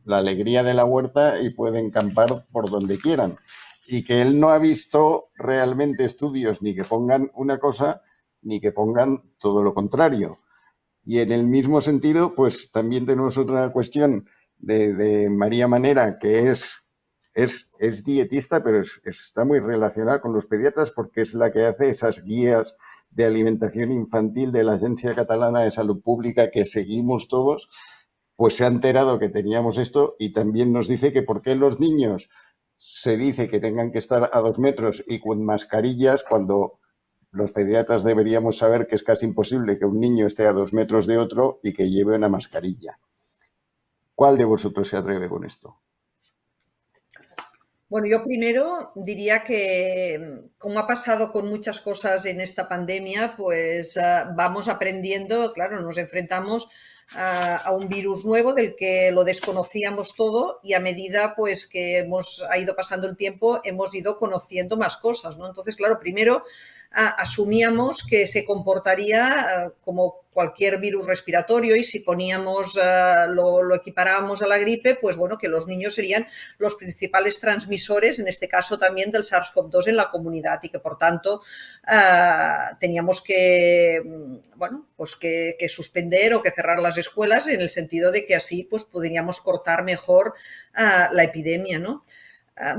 la alegría de la huerta y pueden campar por donde quieran. Y que él no ha visto realmente estudios ni que pongan una cosa ni que pongan todo lo contrario. Y en el mismo sentido, pues también tenemos otra cuestión de María Manera, que es dietista, pero está muy relacionada con los pediatras porque es la que hace esas guías de alimentación infantil de la Agencia Catalana de Salud Pública que seguimos todos, pues se ha enterado que teníamos esto y también nos dice que por qué los niños se dice que tengan que estar a 2 metros y con mascarillas cuando los pediatras deberíamos saber que es casi imposible que un niño esté a 2 metros de otro y que lleve una mascarilla. ¿Cuál de vosotros se atreve con esto? Bueno, yo primero diría que, como ha pasado con muchas cosas en esta pandemia, pues vamos aprendiendo, claro, nos enfrentamos a un virus nuevo del que lo desconocíamos todo y a medida pues que ha ido pasando el tiempo hemos ido conociendo más cosas, ¿no? Entonces, claro, primero asumíamos que se comportaría como cualquier virus respiratorio y si poníamos, lo equiparábamos a la gripe, pues bueno, que los niños serían los principales transmisores, en este caso también del SARS-CoV-2 en la comunidad y que por tanto teníamos que, bueno, pues que suspender o que cerrar las escuelas en el sentido de que así pues podríamos cortar mejor la epidemia, ¿no?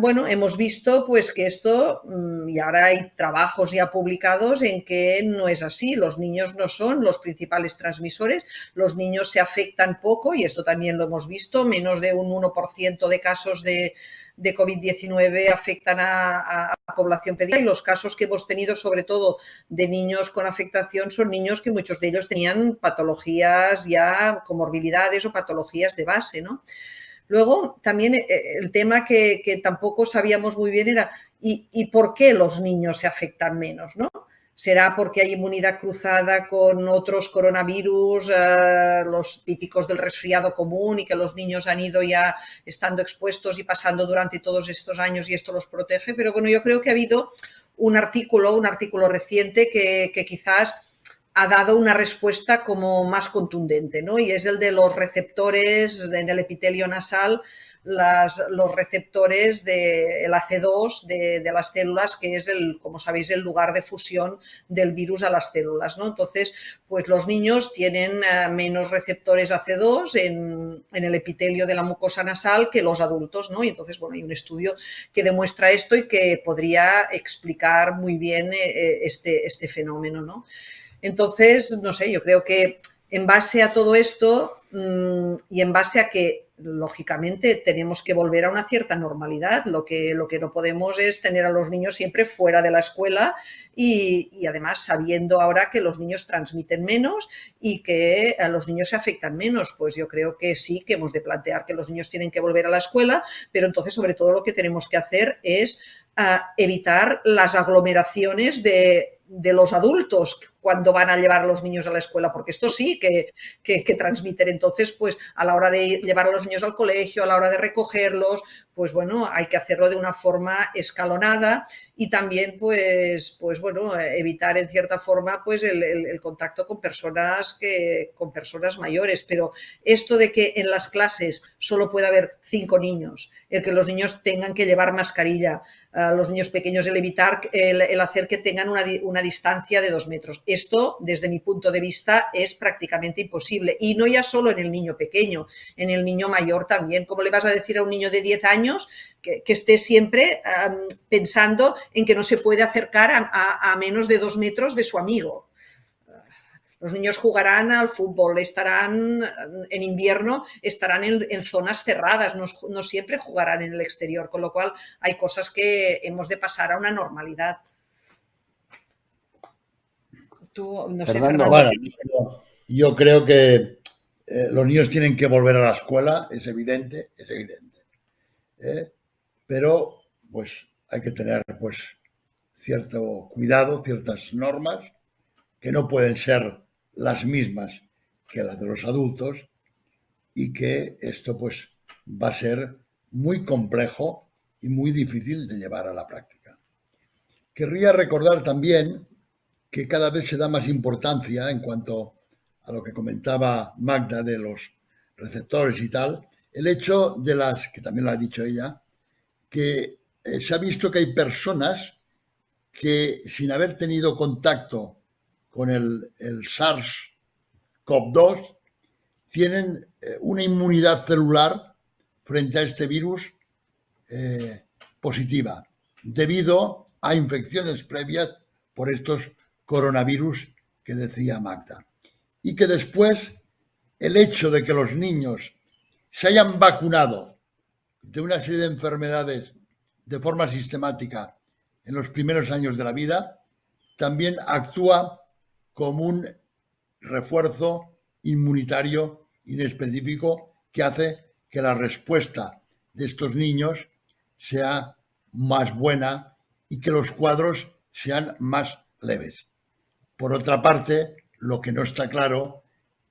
Bueno, hemos visto pues que esto, y ahora hay trabajos ya publicados en que no es así, los niños no son los principales transmisores, los niños se afectan poco y esto también lo hemos visto, menos de un 1% de casos de COVID-19 afectan a población pediátrica y los casos que hemos tenido sobre todo de niños con afectación son niños que muchos de ellos tenían patologías ya, comorbilidades o patologías de base, ¿no? Luego, también el tema que tampoco sabíamos muy bien era ¿y por qué los niños se afectan menos? ¿No? ¿Será porque hay inmunidad cruzada con otros coronavirus, los típicos del resfriado común y que los niños han ido ya estando expuestos y pasando durante todos estos años y esto los protege? Pero bueno, yo creo que ha habido un artículo reciente que quizás ha dado una respuesta como más contundente, ¿no? Y es el de los receptores en el epitelio nasal, los receptores del AC2 de las células, que es, como sabéis, el lugar de fusión del virus a las células, ¿no? Entonces, pues los niños tienen menos receptores AC2 en el epitelio de la mucosa nasal que los adultos, ¿no? Y entonces, bueno, hay un estudio que demuestra esto y que podría explicar muy bien este fenómeno, ¿no? Entonces, no sé, yo creo que en base a todo esto y en base a que, lógicamente, tenemos que volver a una cierta normalidad, lo que no podemos es tener a los niños siempre fuera de la escuela y además sabiendo ahora que los niños transmiten menos y que a los niños se afectan menos, pues yo creo que sí, que hemos de plantear que los niños tienen que volver a la escuela, pero entonces sobre todo lo que tenemos que hacer es evitar las aglomeraciones de los adultos cuando van a llevar a los niños a la escuela, porque esto sí que transmiten. Entonces, pues a la hora de llevar a los niños al colegio, a la hora de recogerlos, pues bueno, hay que hacerlo de una forma escalonada y también, pues bueno, evitar en cierta forma pues el contacto con personas mayores. Pero esto de que en las clases solo puede haber 5 niños, el que los niños tengan que llevar mascarilla, los niños pequeños, el hacer que tengan una distancia de 2 metros. Esto, desde mi punto de vista, es prácticamente imposible. Y no ya solo en el niño pequeño, en el niño mayor también. ¿Cómo le vas a decir a un niño de 10 años que esté siempre pensando en que no se puede acercar a menos de 2 metros de su amigo? Los niños jugarán al fútbol, estarán en invierno, estarán en zonas cerradas, no siempre jugarán en el exterior, con lo cual hay cosas que hemos de pasar a una normalidad. Tú, no sé, Fernando. Bueno, yo creo que los niños tienen que volver a la escuela, es evidente, pero pues hay que tener pues cierto cuidado, ciertas normas que no pueden ser las mismas que las de los adultos y que esto pues va a ser muy complejo y muy difícil de llevar a la práctica. Querría recordar también que cada vez se da más importancia en cuanto a lo que comentaba Magda de los receptores y tal, el hecho de que también lo ha dicho ella, que se ha visto que hay personas que sin haber tenido contacto con el SARS-CoV-2 tienen una inmunidad celular frente a este virus positiva, debido a infecciones previas por estos coronavirus que decía Magda. Y que después el hecho de que los niños se hayan vacunado de una serie de enfermedades de forma sistemática en los primeros años de la vida, también actúa como un refuerzo inmunitario inespecífico que hace que la respuesta de estos niños sea más buena y que los cuadros sean más leves. Por otra parte, lo que no está claro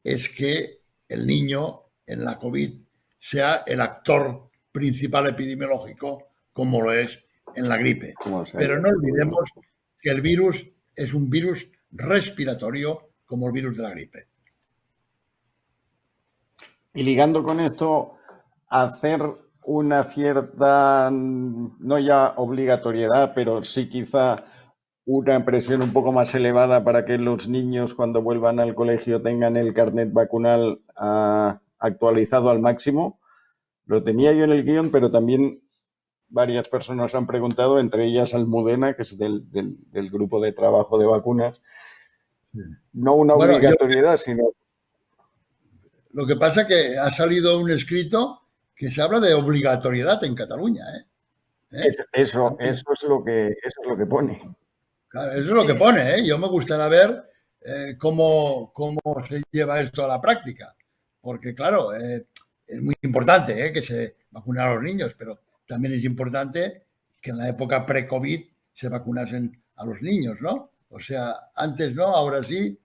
es que el niño en la COVID sea el actor principal epidemiológico como lo es en la gripe. Pero no olvidemos que el virus es un virus respiratorio como el virus de la gripe. Y ligando con esto, hacer una cierta, no ya obligatoriedad, pero sí quizá una presión un poco más elevada para que los niños cuando vuelvan al colegio tengan el carnet vacunal actualizado al máximo. Lo tenía yo en el guión, pero también varias personas han preguntado, entre ellas Almudena, que es del grupo de trabajo de vacunas. No una obligatoriedad, sino... Lo que pasa es que ha salido un escrito que se habla de obligatoriedad en Cataluña. Eso es lo que pone. Claro, eso es lo que pone. Yo me gustaría ver cómo se lleva esto a la práctica. Porque, claro, es muy importante que se vacunen a los niños, pero también es importante que en la época pre-COVID se vacunasen a los niños, ¿no? O sea, antes no, ahora sí.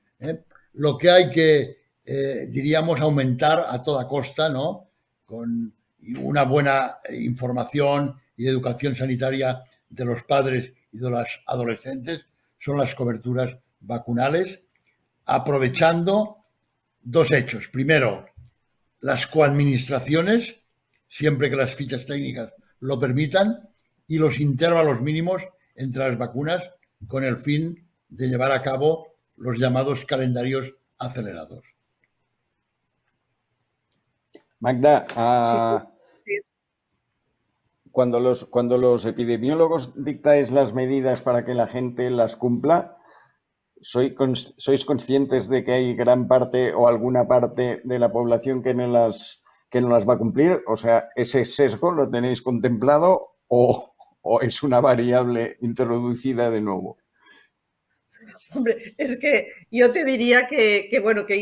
Lo que hay que, diríamos, aumentar a toda costa, ¿no? Con una buena información y educación sanitaria de los padres y de los adolescentes son las coberturas vacunales, aprovechando dos hechos. Primero, las coadministraciones, siempre que las fichas técnicas lo permitan, y los intervalos mínimos entre las vacunas con el fin de llevar a cabo los llamados calendarios acelerados. Magda, cuando los epidemiólogos dictáis las medidas para que la gente las cumpla, ¿sois conscientes de que hay gran parte o alguna parte de la población que no las va a cumplir? O sea, ¿ese sesgo lo tenéis contemplado o es una variable introducida de nuevo? Hombre, es que yo te diría que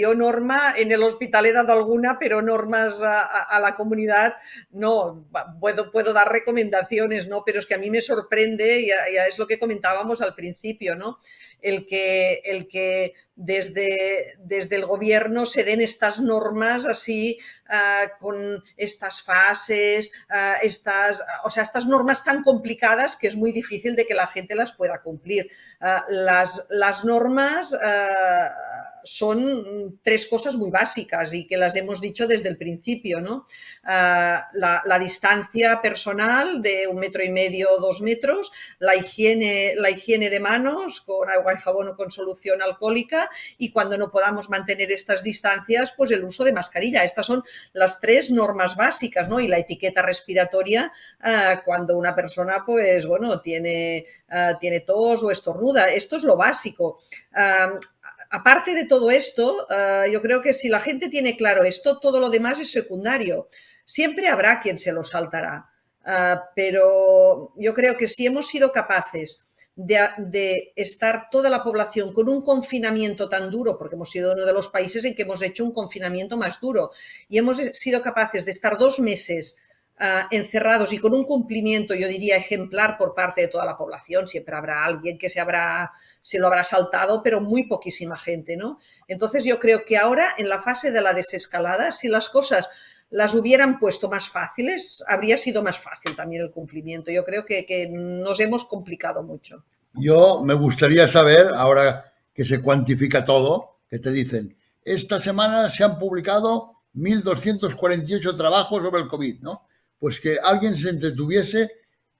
yo norma en el hospital he dado alguna, pero normas a la comunidad no, puedo dar recomendaciones, ¿no? Pero es que a mí me sorprende, ya es lo que comentábamos al principio, ¿no? El que desde el gobierno se den estas normas así, con estas fases, estas normas tan complicadas que es muy difícil de que la gente las pueda cumplir. Las normas son tres cosas muy básicas y que las hemos dicho desde el principio, ¿no? La distancia personal de 1,5 metros, 2 metros, la higiene de manos con agua y jabón o con solución alcohólica, y cuando no podamos mantener estas distancias, pues el uso de mascarilla. Estas son las tres normas básicas, ¿no? Y la etiqueta respiratoria cuando una persona, pues bueno, tiene tos o estornuda. Esto es lo básico. Aparte de todo esto, yo creo que si la gente tiene claro esto, todo lo demás es secundario. Siempre habrá quien se lo saltará, pero yo creo que si hemos sido capaces de estar toda la población con un confinamiento tan duro, porque hemos sido uno de los países en que hemos hecho un confinamiento más duro, y hemos sido capaces de estar 2 meses encerrados y con un cumplimiento, yo diría, ejemplar por parte de toda la población. Siempre habrá alguien que se lo habrá saltado, pero muy poquísima gente, ¿no? Entonces yo creo que ahora, en la fase de la desescalada, si las cosas las hubieran puesto más fáciles, habría sido más fácil también el cumplimiento. Yo creo que nos hemos complicado mucho. Yo me gustaría saber, ahora que se cuantifica todo, que te dicen, esta semana se han publicado 1.248 trabajos sobre el COVID, ¿no? Pues que alguien se entretuviese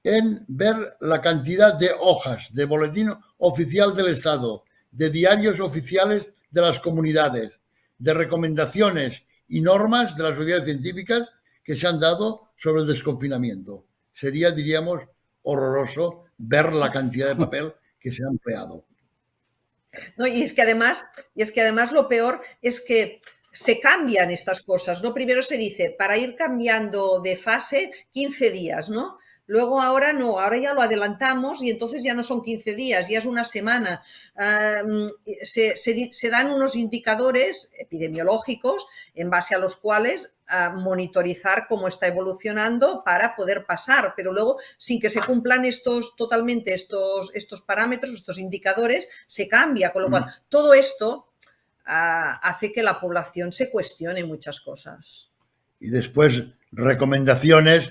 en ver la cantidad de hojas de boletín oficial del Estado, de diarios oficiales de las comunidades, de recomendaciones y normas de las sociedades científicas que se han dado sobre el desconfinamiento. Sería, diríamos, horroroso ver la cantidad de papel que se ha empleado. No, y es que además lo peor es que se cambian estas cosas, ¿no? Primero se dice, para ir cambiando de fase, 15 días, ¿no? Luego ahora no, ahora ya lo adelantamos y entonces ya no son 15 días, ya es una semana. Se dan unos indicadores epidemiológicos en base a los cuales monitorizar cómo está evolucionando para poder pasar, pero luego sin que se cumplan estos parámetros, estos indicadores, se cambia, con lo cual todo esto hace que la población se cuestione muchas cosas. Y después recomendaciones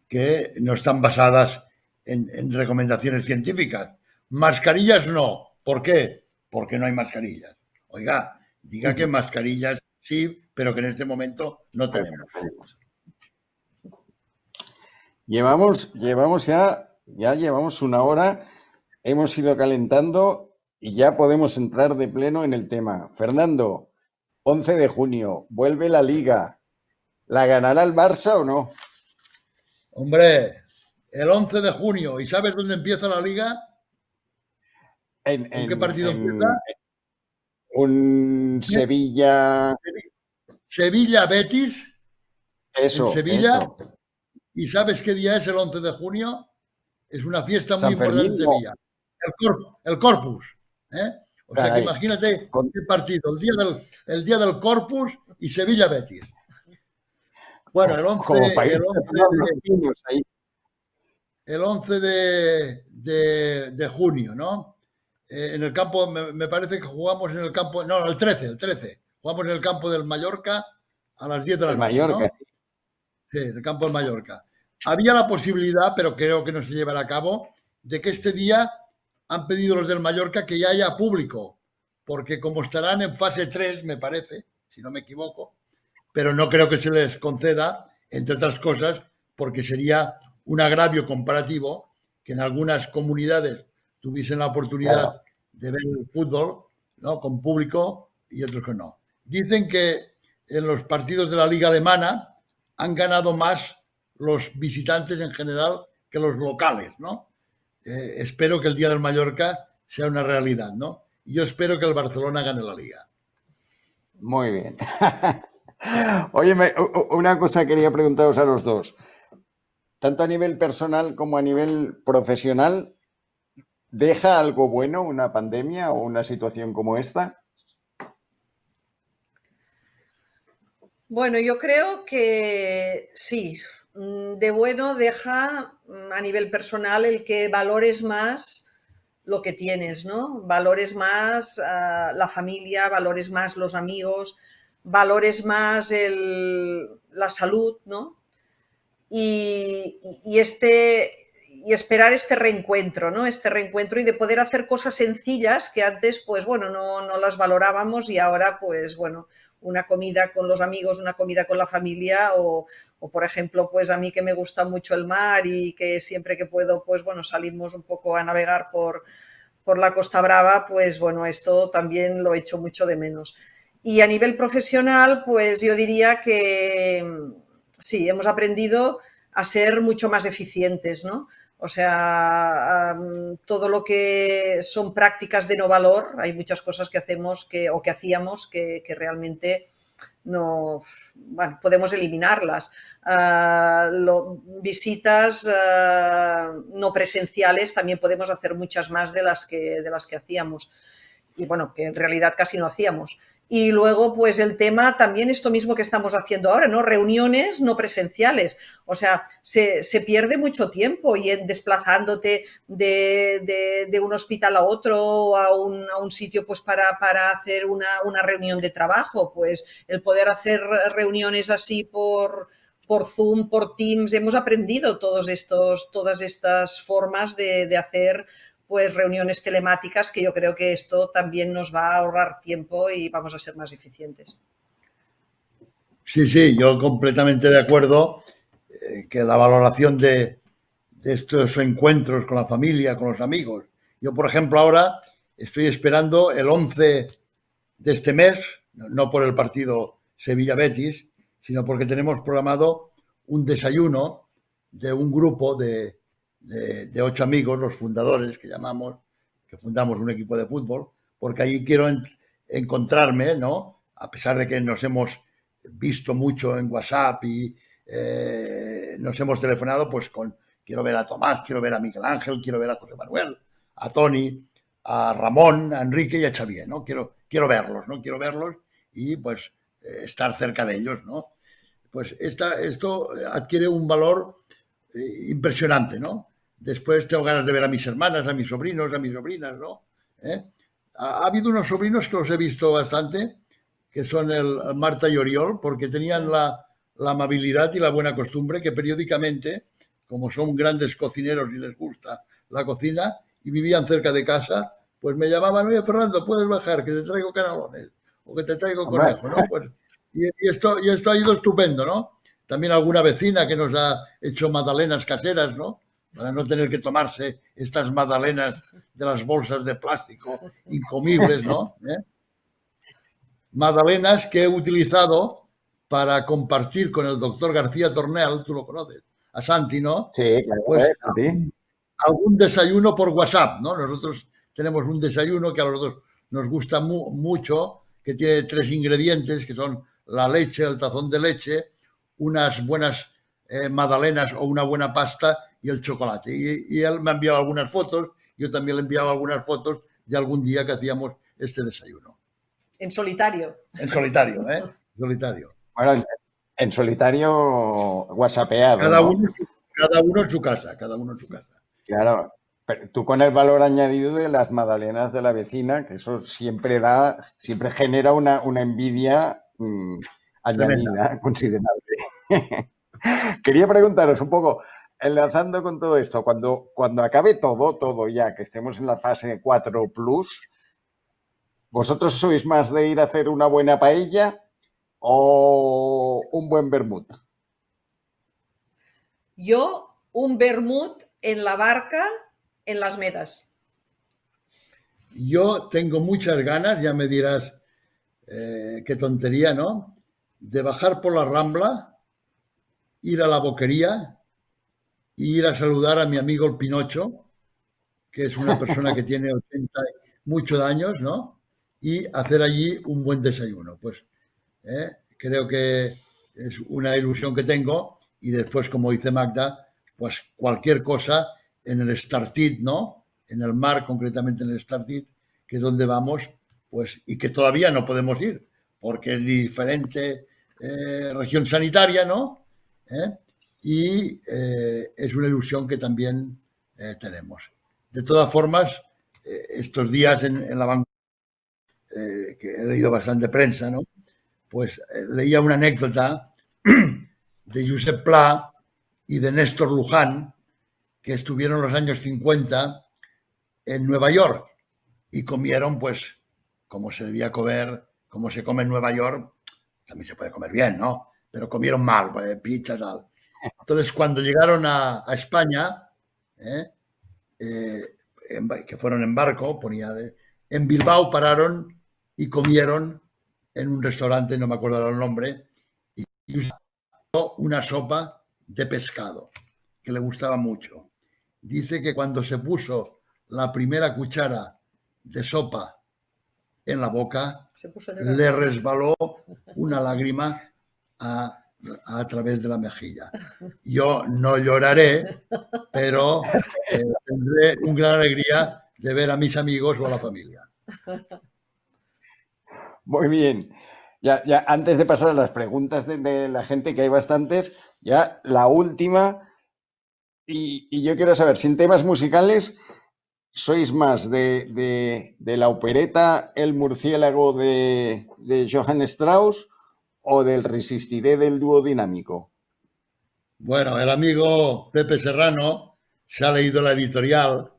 que no están basadas en recomendaciones científicas. Mascarillas no. ¿Por qué? Porque no hay mascarillas. Oiga, diga que mascarillas sí, pero que en este momento no tenemos. Llevamos una hora, hemos ido calentando y ya podemos entrar de pleno en el tema. Fernando, 11 de junio, vuelve la Liga. ¿La ganará el Barça o no? Hombre, el 11 de junio. ¿Y sabes dónde empieza la Liga? ¿Con qué partido empieza? Un Sevilla... Sevilla-Betis. Eso, en Sevilla. Eso. ¿Y sabes qué día es el 11 de junio? Es una fiesta muy importante en Sevilla. El Corpus. O sea que imagínate qué partido. El día del Corpus y Sevilla-Betis. Bueno, el 11 de junio, ¿no? En el campo, me parece que jugamos en el campo, no, el 13. Jugamos en el campo del Mallorca a las 10 de la noche, Mallorca. ¿no? Sí, en el campo del Mallorca. Había la posibilidad, pero creo que no se llevará a cabo, de que este día han pedido los del Mallorca que ya haya público, porque como estarán en fase 3, me parece, si no me equivoco, pero no creo que se les conceda, entre otras cosas, porque sería un agravio comparativo que en algunas comunidades tuviesen la oportunidad de ver el fútbol, ¿no?, con público y otros que no. Dicen que en los partidos de la Liga Alemana han ganado más los visitantes en general que los locales, ¿no? Espero que el día del Mallorca sea una realidad, ¿no? Y yo espero que el Barcelona gane la Liga. Muy bien. Oye, una cosa quería preguntaros a los dos. Tanto a nivel personal como a nivel profesional, ¿deja algo bueno una pandemia o una situación como esta? Bueno, yo creo que sí. De bueno deja a nivel personal el que valores más lo que tienes, ¿no? Valores más la familia, valores más los amigos, valores más la salud, ¿no? Y esperar este reencuentro, ¿no? Este reencuentro y de poder hacer cosas sencillas que antes, pues bueno, no las valorábamos y ahora, pues bueno, una comida con los amigos, una comida con la familia o por ejemplo, pues a mí que me gusta mucho el mar y que siempre que puedo, pues bueno, salimos un poco a navegar por la Costa Brava, pues bueno, esto también lo echo mucho de menos. Y a nivel profesional, pues yo diría que sí, hemos aprendido a ser mucho más eficientes, ¿no? O sea, todo lo que son prácticas de no valor, hay muchas cosas que hacemos o que hacíamos que realmente no, bueno, podemos eliminarlas. Visitas no presenciales también podemos hacer muchas más de las que hacíamos y bueno, que en realidad casi no hacíamos. Y luego, pues el tema también esto mismo que estamos haciendo ahora, ¿no? Reuniones no presenciales. O sea, se pierde mucho tiempo y desplazándote de un hospital a otro o a un sitio pues para hacer una reunión de trabajo. Pues el poder hacer reuniones así por Zoom, por Teams, hemos aprendido todas estas formas de hacer pues reuniones telemáticas, que yo creo que esto también nos va a ahorrar tiempo y vamos a ser más eficientes. Sí, yo completamente de acuerdo que la valoración de estos encuentros con la familia, con los amigos. Yo, por ejemplo, ahora estoy esperando el 11 de este mes, no por el partido Sevilla-Betis, sino porque tenemos programado un desayuno de un grupo de 8 amigos, los fundadores que llamamos, que fundamos un equipo de fútbol, porque allí quiero encontrarme, ¿no? A pesar de que nos hemos visto mucho en WhatsApp y nos hemos telefonado, pues quiero ver a Tomás, quiero ver a Miguel Ángel, quiero ver a José Manuel, a Toni, a Ramón, a Enrique y a Xavier, ¿no? Quiero verlos, ¿no? Quiero verlos y pues estar cerca de ellos, ¿no? Pues esto adquiere un valor impresionante, ¿no? Después tengo ganas de ver a mis hermanas, a mis sobrinos, a mis sobrinas, ¿no? Ha habido unos sobrinos que los he visto bastante, que son el Marta y Oriol, porque tenían la amabilidad y la buena costumbre que periódicamente, como son grandes cocineros y les gusta la cocina y vivían cerca de casa, pues me llamaban: oye, Fernando, puedes bajar, que te traigo canalones o que te traigo conejo, ¿no? Pues, y esto ha ido estupendo, ¿no? También alguna vecina que nos ha hecho magdalenas caseras, ¿no? Para no tener que tomarse estas magdalenas de las bolsas de plástico incomibles, ¿no? Magdalenas que he utilizado para compartir con el doctor García Tornel, tú lo conoces, a Santi, ¿no? Sí, claro, Pues sí. algún desayuno por WhatsApp, ¿no? Nosotros tenemos un desayuno que a los dos nos gusta mucho, que tiene 3 ingredientes, que son la leche, el tazón de leche, unas buenas magdalenas o una buena pasta y el chocolate. Y él me ha enviado algunas fotos, yo también le he enviado algunas fotos de algún día que hacíamos este desayuno. En solitario. En solitario, ¿eh? En solitario. Bueno, en solitario whatsappeado, Cada ¿no? uno en su casa, cada uno en su casa. Claro, pero tú con el valor añadido de las magdalenas de la vecina, que eso siempre genera una envidia añadida, considerable. Quería preguntaros un poco, enlazando con todo esto, cuando acabe todo ya, que estemos en la fase 4+, ¿vosotros sois más de ir a hacer una buena paella o un buen vermut? Yo, un vermut en la barca, en las Medas. Yo tengo muchas ganas, ya me dirás qué tontería, ¿no? De bajar por la Rambla, ir a la Boquería e ir a saludar a mi amigo el Pinocho, que es una persona que tiene 80 muchos años, ¿no? Y hacer allí un buen desayuno. Pues creo que es una ilusión que tengo y después, como dice Magda, pues cualquier cosa en el Estartit, ¿no? En el mar, concretamente en el Estartit, que es donde vamos, pues, y que todavía no podemos ir, porque es diferente región sanitaria, ¿no? Y es una ilusión que también tenemos. De todas formas, estos días en la banca, que he leído bastante prensa, ¿no? Pues leía una anécdota de Josep Pla y de Néstor Luján, que estuvieron en los años 50 en Nueva York y comieron, pues, como se debía comer, como se come en Nueva York, también se puede comer bien, ¿no? Pero comieron mal, pues, pizza, tal. Entonces, cuando llegaron a España, que fueron en barco, en Bilbao pararon y comieron en un restaurante, no me acuerdo el nombre, y usó una sopa de pescado, que le gustaba mucho. Dice que cuando se puso la primera cuchara de sopa en la boca, le resbaló una lágrima a través de la mejilla. Yo no lloraré, pero tendré una gran alegría de ver a mis amigos o a la familia. Muy bien. Ya, antes de pasar a las preguntas de la gente, que hay bastantes, ya la última, y yo quiero saber, sin temas musicales, ¿sois más de la opereta El murciélago de Johann Strauss o del Resistiré del dúo dinámico? Bueno, el amigo Pepe Serrano se ha leído el editorial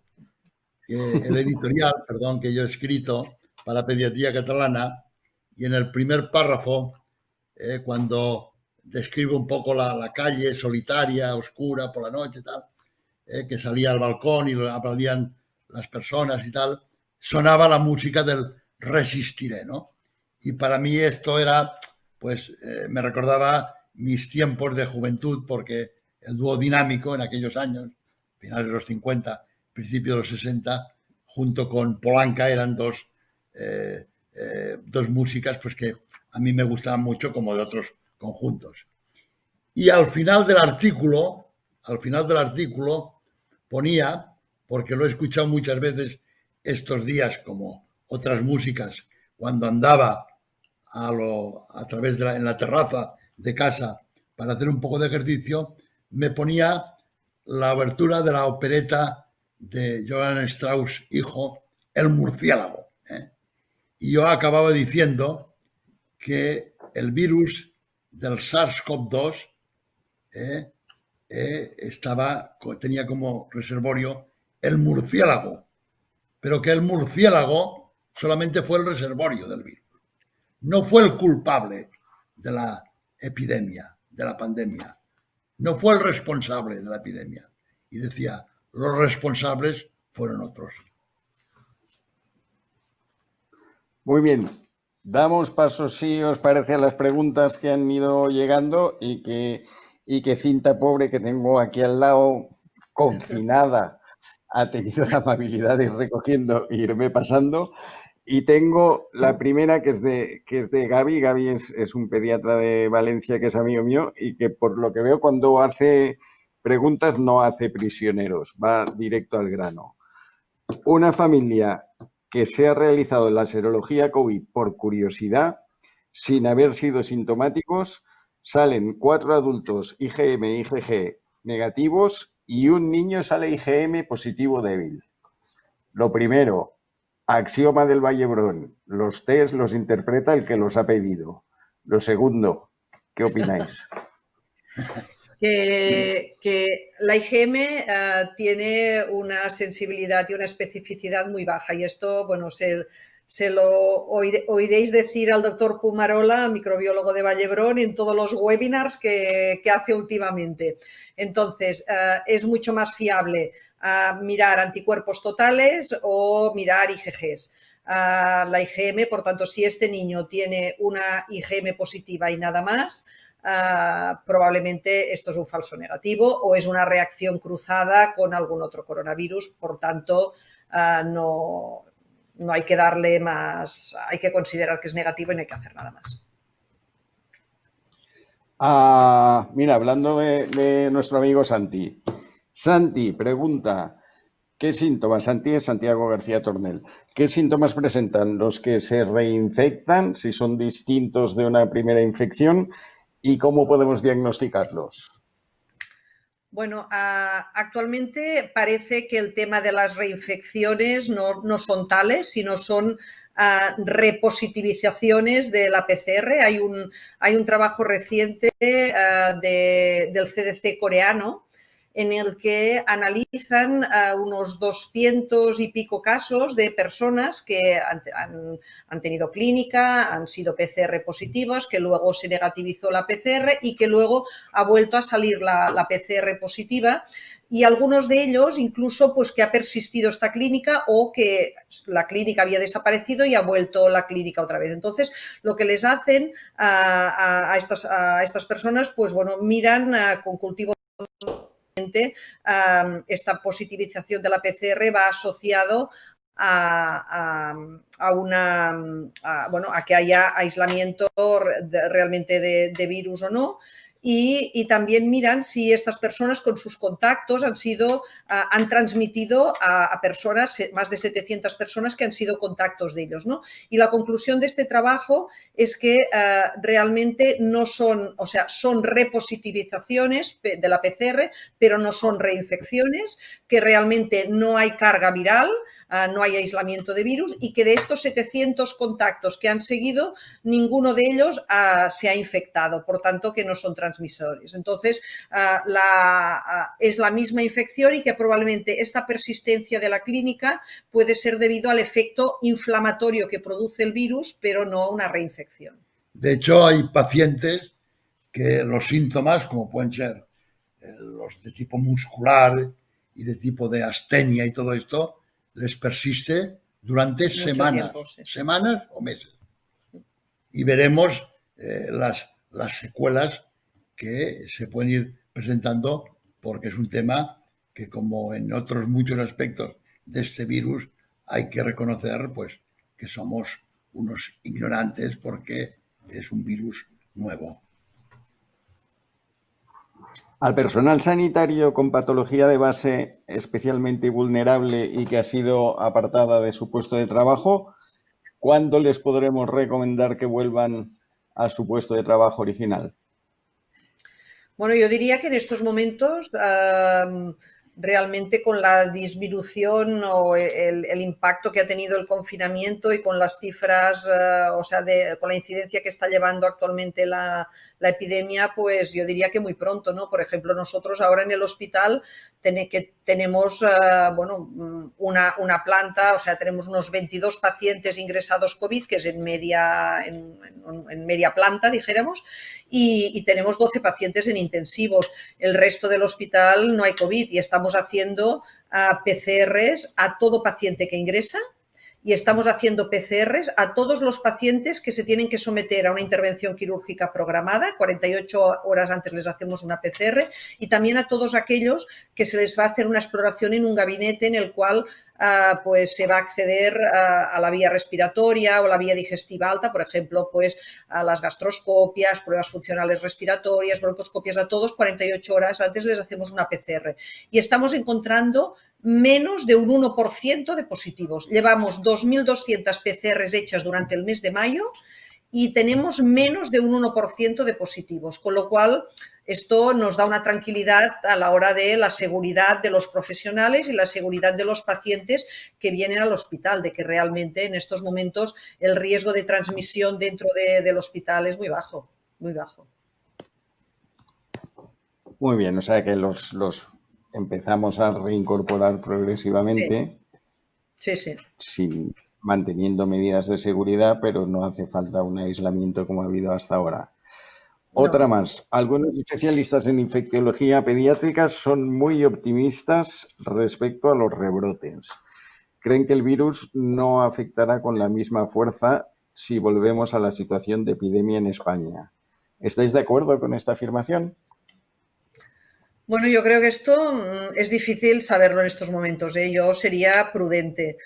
que yo he escrito para Pediatría Catalana, y en el primer párrafo, cuando describo un poco la calle solitaria, oscura por la noche, tal, que salía al balcón y lo aplaudían las personas y tal, sonaba la música del Resistiré, ¿no? Y para mí esto era, pues, me recordaba mis tiempos de juventud, porque el dúo Dinámico en aquellos años, finales de los 50, principios de los 60, junto con Polanca, eran dos músicas pues que a mí me gustaban mucho, como de otros conjuntos. Y al final del artículo ponía, porque lo he escuchado muchas veces estos días, como otras músicas, cuando andaba a través en la terraza de casa para hacer un poco de ejercicio, me ponía la obertura de la opereta de Johann Strauss, hijo, El murciélago. Y yo acababa diciendo que el virus del SARS-CoV-2 tenía como reservorio el murciélago, pero que el murciélago solamente fue el reservorio del virus. No fue el culpable de la epidemia, de la pandemia. No fue el responsable de la epidemia. Y decía, los responsables fueron otros. Muy bien. Damos paso, si os parece, a las preguntas que han ido llegando y que Cinta Pobre, que tengo aquí al lado, confinada, ha tenido la amabilidad de ir recogiendo e irme pasando. Y tengo la primera, que es de Gaby. Gaby es un pediatra de Valencia que es amigo mío y que, por lo que veo, cuando hace preguntas no hace prisioneros, va directo al grano. Una familia que se ha realizado la serología COVID por curiosidad, sin haber sido sintomáticos, salen 4 adultos IgM e IgG negativos y un niño sale IgM positivo débil. Lo primero, axioma del Vallebrón, los test los interpreta el que los ha pedido. Lo segundo, ¿qué opináis? Que la IgM tiene una sensibilidad y una especificidad muy baja, y esto, bueno, se lo oiréis decir al doctor Pumarola, microbiólogo de Vallebrón, en todos los webinars que hace últimamente. Entonces, es mucho más fiable mirar anticuerpos totales o mirar IgGs. La IgM, por tanto, si este niño tiene una IgM positiva y nada más, probablemente esto es un falso negativo o es una reacción cruzada con algún otro coronavirus. Por tanto, no hay que darle más, hay que considerar que es negativo y no hay que hacer nada más. Mira, hablando de nuestro amigo Santi. Santi pregunta, ¿qué síntomas? Santi es Santiago García Tornel. ¿Qué síntomas presentan los que se reinfectan, si son distintos de una primera infección, y cómo podemos diagnosticarlos? Bueno, actualmente parece que el tema de las reinfecciones no son tales, sino son repositivizaciones de la PCR. Hay un trabajo reciente del CDC coreano en el que analizan unos 200 y pico casos de personas que han tenido clínica, han sido PCR positivos, que luego se negativizó la PCR y que luego ha vuelto a salir la PCR positiva. Y algunos de ellos incluso pues que ha persistido esta clínica o que la clínica había desaparecido y ha vuelto la clínica otra vez. Entonces, lo que les hacen a estas personas, pues bueno, miran con cultivo esta positivización de la PCR va asociado a que haya aislamiento realmente de virus o no. Y también miran si estas personas con sus contactos han transmitido a personas, más de 700 personas que han sido contactos de ellos, ¿no? Y la conclusión de este trabajo es que realmente no son, o sea, son repositivizaciones de la PCR, pero no son reinfecciones, que realmente no hay carga viral, no hay aislamiento de virus y que de estos 700 contactos que han seguido, ninguno de ellos se ha infectado, por tanto que no son transmisores. Entonces, es la misma infección y que probablemente esta persistencia de la clínica puede ser debido al efecto inflamatorio que produce el virus, pero no a una reinfección. De hecho, hay pacientes que los síntomas, como pueden ser los de tipo muscular y de tipo de astenia y todo esto, les persiste durante Mucho tiempo, sí. semanas o meses. Y veremos las secuelas que se pueden ir presentando, porque es un tema que, como en otros muchos aspectos de este virus, hay que reconocer pues que somos unos ignorantes porque es un virus nuevo. Al personal sanitario con patología de base especialmente vulnerable y que ha sido apartada de su puesto de trabajo, ¿cuándo les podremos recomendar que vuelvan a su puesto de trabajo original? Bueno, yo diría que en estos momentos realmente con la disminución o el impacto que ha tenido el confinamiento y con las cifras, o sea, con la incidencia que está llevando actualmente la epidemia, pues yo diría que muy pronto, ¿no? Por ejemplo, nosotros ahora en el hospital tenemos, bueno, una planta, o sea, tenemos unos 22 pacientes ingresados COVID, que es en media planta, dijéramos, y tenemos 12 pacientes en intensivos. El resto del hospital no hay COVID y estamos haciendo PCRs a todo paciente que ingresa y estamos haciendo PCRs a todos los pacientes que se tienen que someter a una intervención quirúrgica programada. 48 horas antes les hacemos una PCR y también a todos aquellos que se les va a hacer una exploración en un gabinete en el cual pues se va a acceder a la vía respiratoria o la vía digestiva alta, por ejemplo, pues a las gastroscopias, pruebas funcionales respiratorias, broncoscopias, a todos 48 horas antes les hacemos una PCR. Y estamos encontrando menos de un 1% de positivos. Llevamos 2.200 PCRs hechas durante el mes de mayo y tenemos menos de un 1% de positivos, con lo cual esto nos da una tranquilidad a la hora de la seguridad de los profesionales y la seguridad de los pacientes que vienen al hospital, de que realmente en estos momentos el riesgo de transmisión dentro del hospital es muy bajo, muy bajo. Muy bien, o sea que los empezamos a reincorporar progresivamente, manteniendo medidas de seguridad, pero no hace falta un aislamiento como ha habido hasta ahora. No. Otra más. Algunos especialistas en infectología pediátrica son muy optimistas respecto a los rebrotes. Creen que el virus no afectará con la misma fuerza si volvemos a la situación de epidemia en España. ¿Estáis de acuerdo con esta afirmación? Bueno, yo creo que esto es difícil saberlo en estos momentos, ¿eh? Yo sería prudente.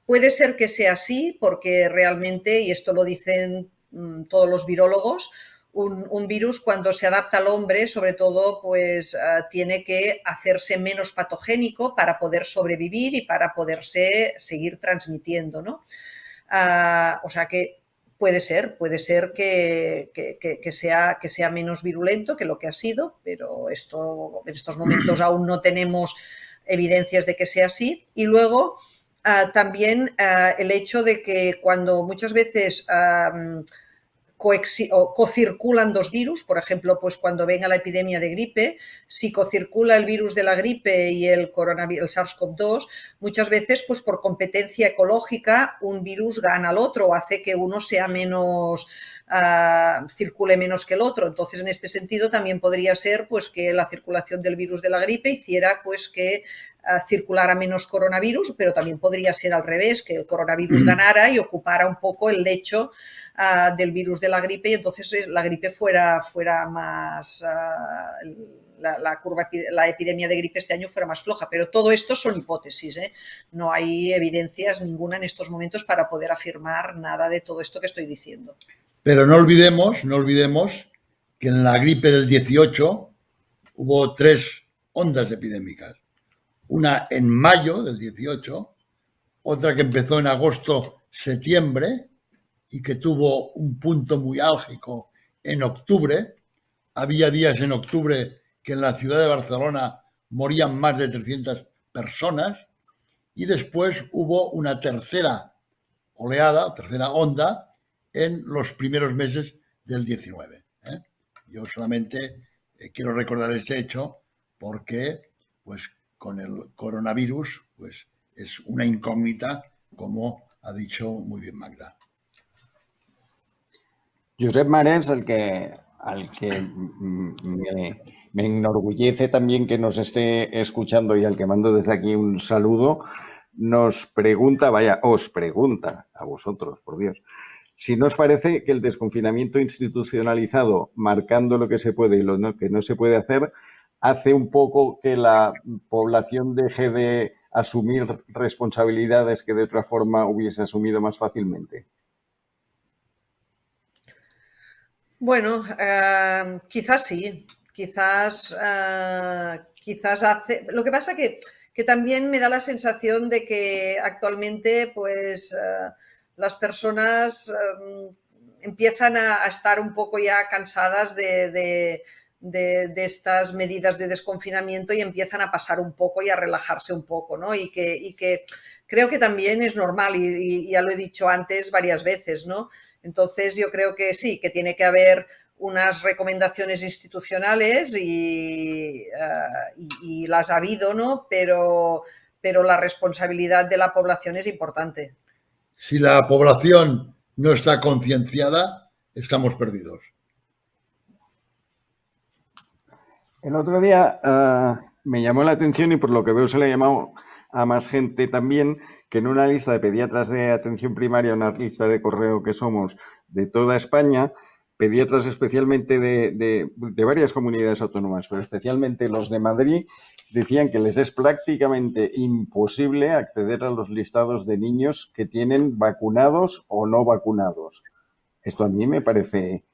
Puede ser que sea así porque realmente, y esto lo dicen todos los virólogos, un virus cuando se adapta al hombre, sobre todo, pues tiene que hacerse menos patogénico para poder sobrevivir y para poderse seguir transmitiendo, ¿no? O sea que puede ser que sea menos virulento que lo que ha sido, pero esto en estos momentos aún no tenemos evidencias de que sea así. Y luego también el hecho de que cuando muchas veces cocirculan dos virus, por ejemplo, pues cuando venga la epidemia de gripe, si cocircula el virus de la gripe y el SARS-CoV-2, muchas veces pues por competencia ecológica un virus gana al otro o hace que uno sea menos circule menos que el otro. Entonces, en este sentido también podría ser pues que la circulación del virus de la gripe hiciera pues que circulara menos coronavirus, pero también podría ser al revés, que el coronavirus ganara y ocupara un poco el lecho del virus de la gripe y entonces la gripe fuera más la epidemia de gripe este año fuera más floja, pero todo esto son hipótesis, ¿eh? No hay evidencias ninguna en estos momentos para poder afirmar nada de todo esto que estoy diciendo. Pero no olvidemos que en la gripe del 18 hubo 3 ondas epidémicas. Una en mayo del 18, otra que empezó en agosto-septiembre y que tuvo un punto muy álgico en octubre. Había días en octubre que en la ciudad de Barcelona morían más de 300 personas y después hubo una tercera oleada, tercera onda en los primeros meses del 19. Yo solamente quiero recordar este hecho porque pues con el coronavirus pues es una incógnita, como ha dicho muy bien Magda. Josep Marens, al que me enorgullece también que nos esté escuchando y al que mando desde aquí un saludo, nos pregunta, os pregunta a vosotros, por Dios, si no os parece que el desconfinamiento institucionalizado, marcando lo que se puede y lo que no se puede hacer, hace un poco que la población deje de asumir responsabilidades que de otra forma hubiese asumido más fácilmente. Bueno, quizás sí, quizás hace. Lo que pasa que también me da la sensación de que actualmente, pues, las personas empiezan a estar un poco ya cansadas de estas medidas de desconfinamiento y empiezan a pasar un poco y a relajarse un poco, ¿no? Y que creo que también es normal y ya lo he dicho antes varias veces, ¿no? Entonces, yo creo que sí, que tiene que haber unas recomendaciones institucionales y las ha habido, ¿no? Pero la responsabilidad de la población es importante. Si la población no está concienciada, estamos perdidos. El otro día me llamó la atención y por lo que veo se le ha llamado a más gente también, que en una lista de pediatras de atención primaria, una lista de correo que somos de toda España, pediatras especialmente de varias comunidades autónomas, pero especialmente los de Madrid, decían que les es prácticamente imposible acceder a los listados de niños que tienen vacunados o no vacunados. Esto a mí me parece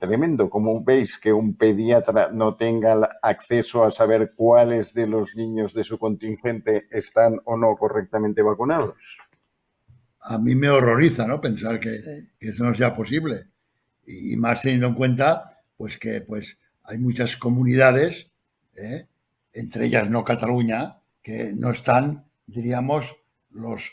tremendo. ¿Cómo veis que un pediatra no tenga acceso a saber cuáles de los niños de su contingente están o no correctamente vacunados? A mí me horroriza, ¿no?, pensar que eso no sea posible. Y más teniendo en cuenta pues que pues hay muchas comunidades, entre ellas no Cataluña, que no están, diríamos, los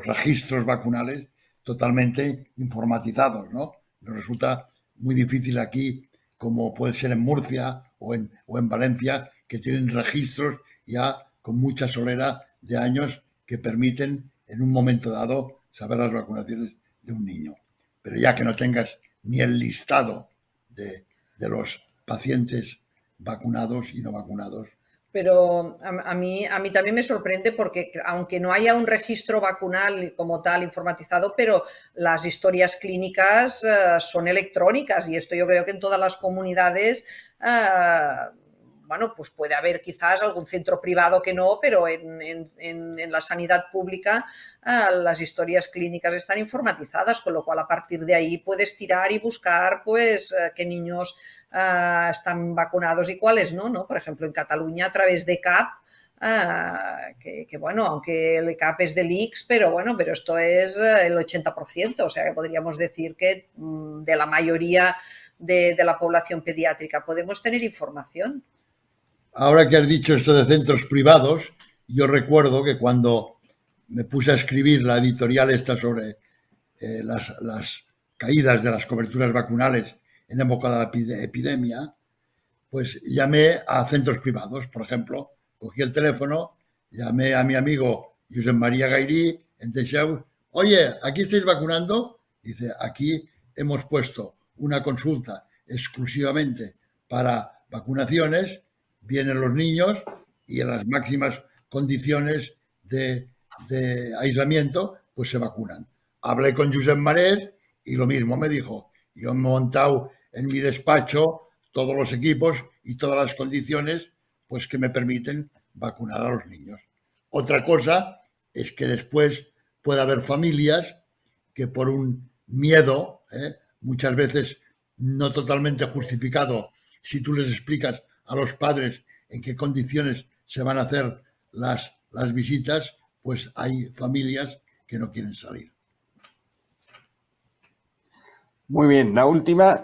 registros vacunales totalmente informatizados, ¿no? Nos resulta muy difícil aquí, como puede ser en Murcia o en Valencia, que tienen registros ya con mucha solera de años que permiten en un momento dado saber las vacunaciones de un niño. Pero ya que no tengas ni el listado de los pacientes vacunados y no vacunados. Pero a mí también me sorprende porque aunque no haya un registro vacunal como tal informatizado, pero las historias clínicas son electrónicas y esto yo creo que en todas las comunidades, bueno, pues puede haber quizás algún centro privado que no, pero en la sanidad pública las historias clínicas están informatizadas, con lo cual a partir de ahí puedes tirar y buscar pues qué niños están vacunados y cuáles no. Por ejemplo, en Cataluña a través de CAP, que bueno, aunque el CAP es del ICS, pero bueno, pero esto es el 80%, o sea que podríamos decir que de la mayoría de la población pediátrica podemos tener información. Ahora que has dicho esto de centros privados, yo recuerdo que cuando me puse a escribir la editorial esta sobre las caídas de las coberturas vacunales en época de la epidemia, pues llamé a centros privados. Por ejemplo, cogí el teléfono, llamé a mi amigo Josep María Gairí en Teixeus. Oye, ¿aquí estáis vacunando? Dice, aquí hemos puesto una consulta exclusivamente para vacunaciones, vienen los niños y en las máximas condiciones de aislamiento, pues se vacunan. Hablé con Josep Marés y lo mismo me dijo. Yo he montado en mi despacho todos los equipos y todas las condiciones pues que me permiten vacunar a los niños. Otra cosa es que después puede haber familias que por un miedo, muchas veces no totalmente justificado, si tú les explicas a los padres en qué condiciones se van a hacer las visitas, pues hay familias que no quieren salir. Muy bien, la última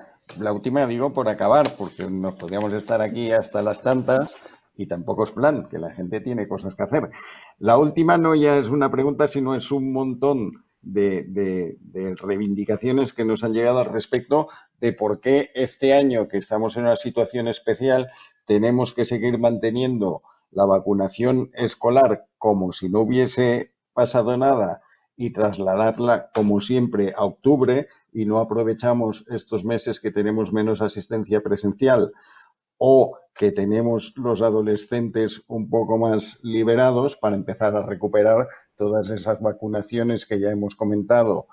digo por acabar, porque nos podríamos estar aquí hasta las tantas y tampoco es plan, que la gente tiene cosas que hacer. La última no ya es una pregunta, sino es un montón de reivindicaciones que nos han llegado al respecto de por qué este año, que estamos en una situación especial, tenemos que seguir manteniendo la vacunación escolar como si no hubiese pasado nada y trasladarla, como siempre, a octubre y no aprovechamos estos meses que tenemos menos asistencia presencial, o que tenemos los adolescentes un poco más liberados para empezar a recuperar todas esas vacunaciones que ya hemos comentado,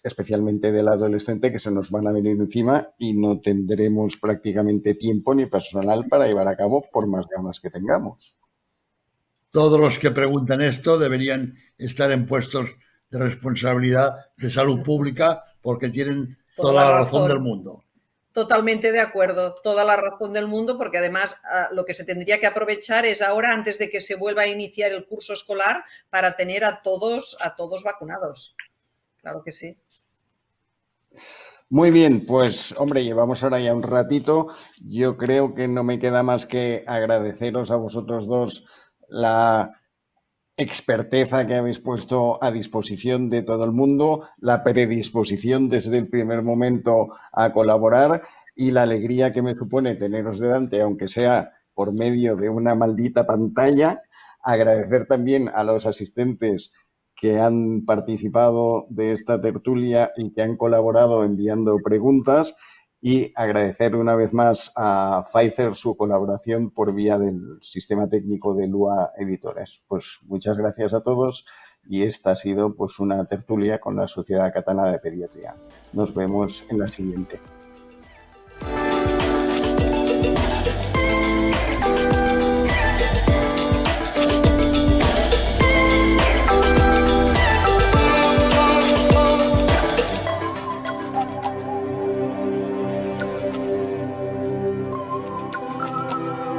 especialmente del adolescente, que se nos van a venir encima y no tendremos prácticamente tiempo ni personal para llevar a cabo por más ganas que tengamos. Todos los que preguntan esto deberían estar en puestos de responsabilidad de salud pública porque tienen toda la razón del mundo. Totalmente de acuerdo, toda la razón del mundo, porque además lo que se tendría que aprovechar es ahora, antes de que se vuelva a iniciar el curso escolar, para tener a todos vacunados. Claro que sí. Muy bien, pues hombre, llevamos ahora ya un ratito. Yo creo que no me queda más que agradeceros a vosotros dos la experteza que habéis puesto a disposición de todo el mundo, la predisposición desde el primer momento a colaborar y la alegría que me supone teneros delante, aunque sea por medio de una maldita pantalla. Agradecer también a los asistentes que han participado de esta tertulia y que han colaborado enviando preguntas, y agradecer una vez más a Pfizer su colaboración por vía del sistema técnico de Lua Editores. Pues muchas gracias a todos, y esta ha sido pues una tertulia con la Sociedad Catalana de Pediatría. Nos vemos en la siguiente.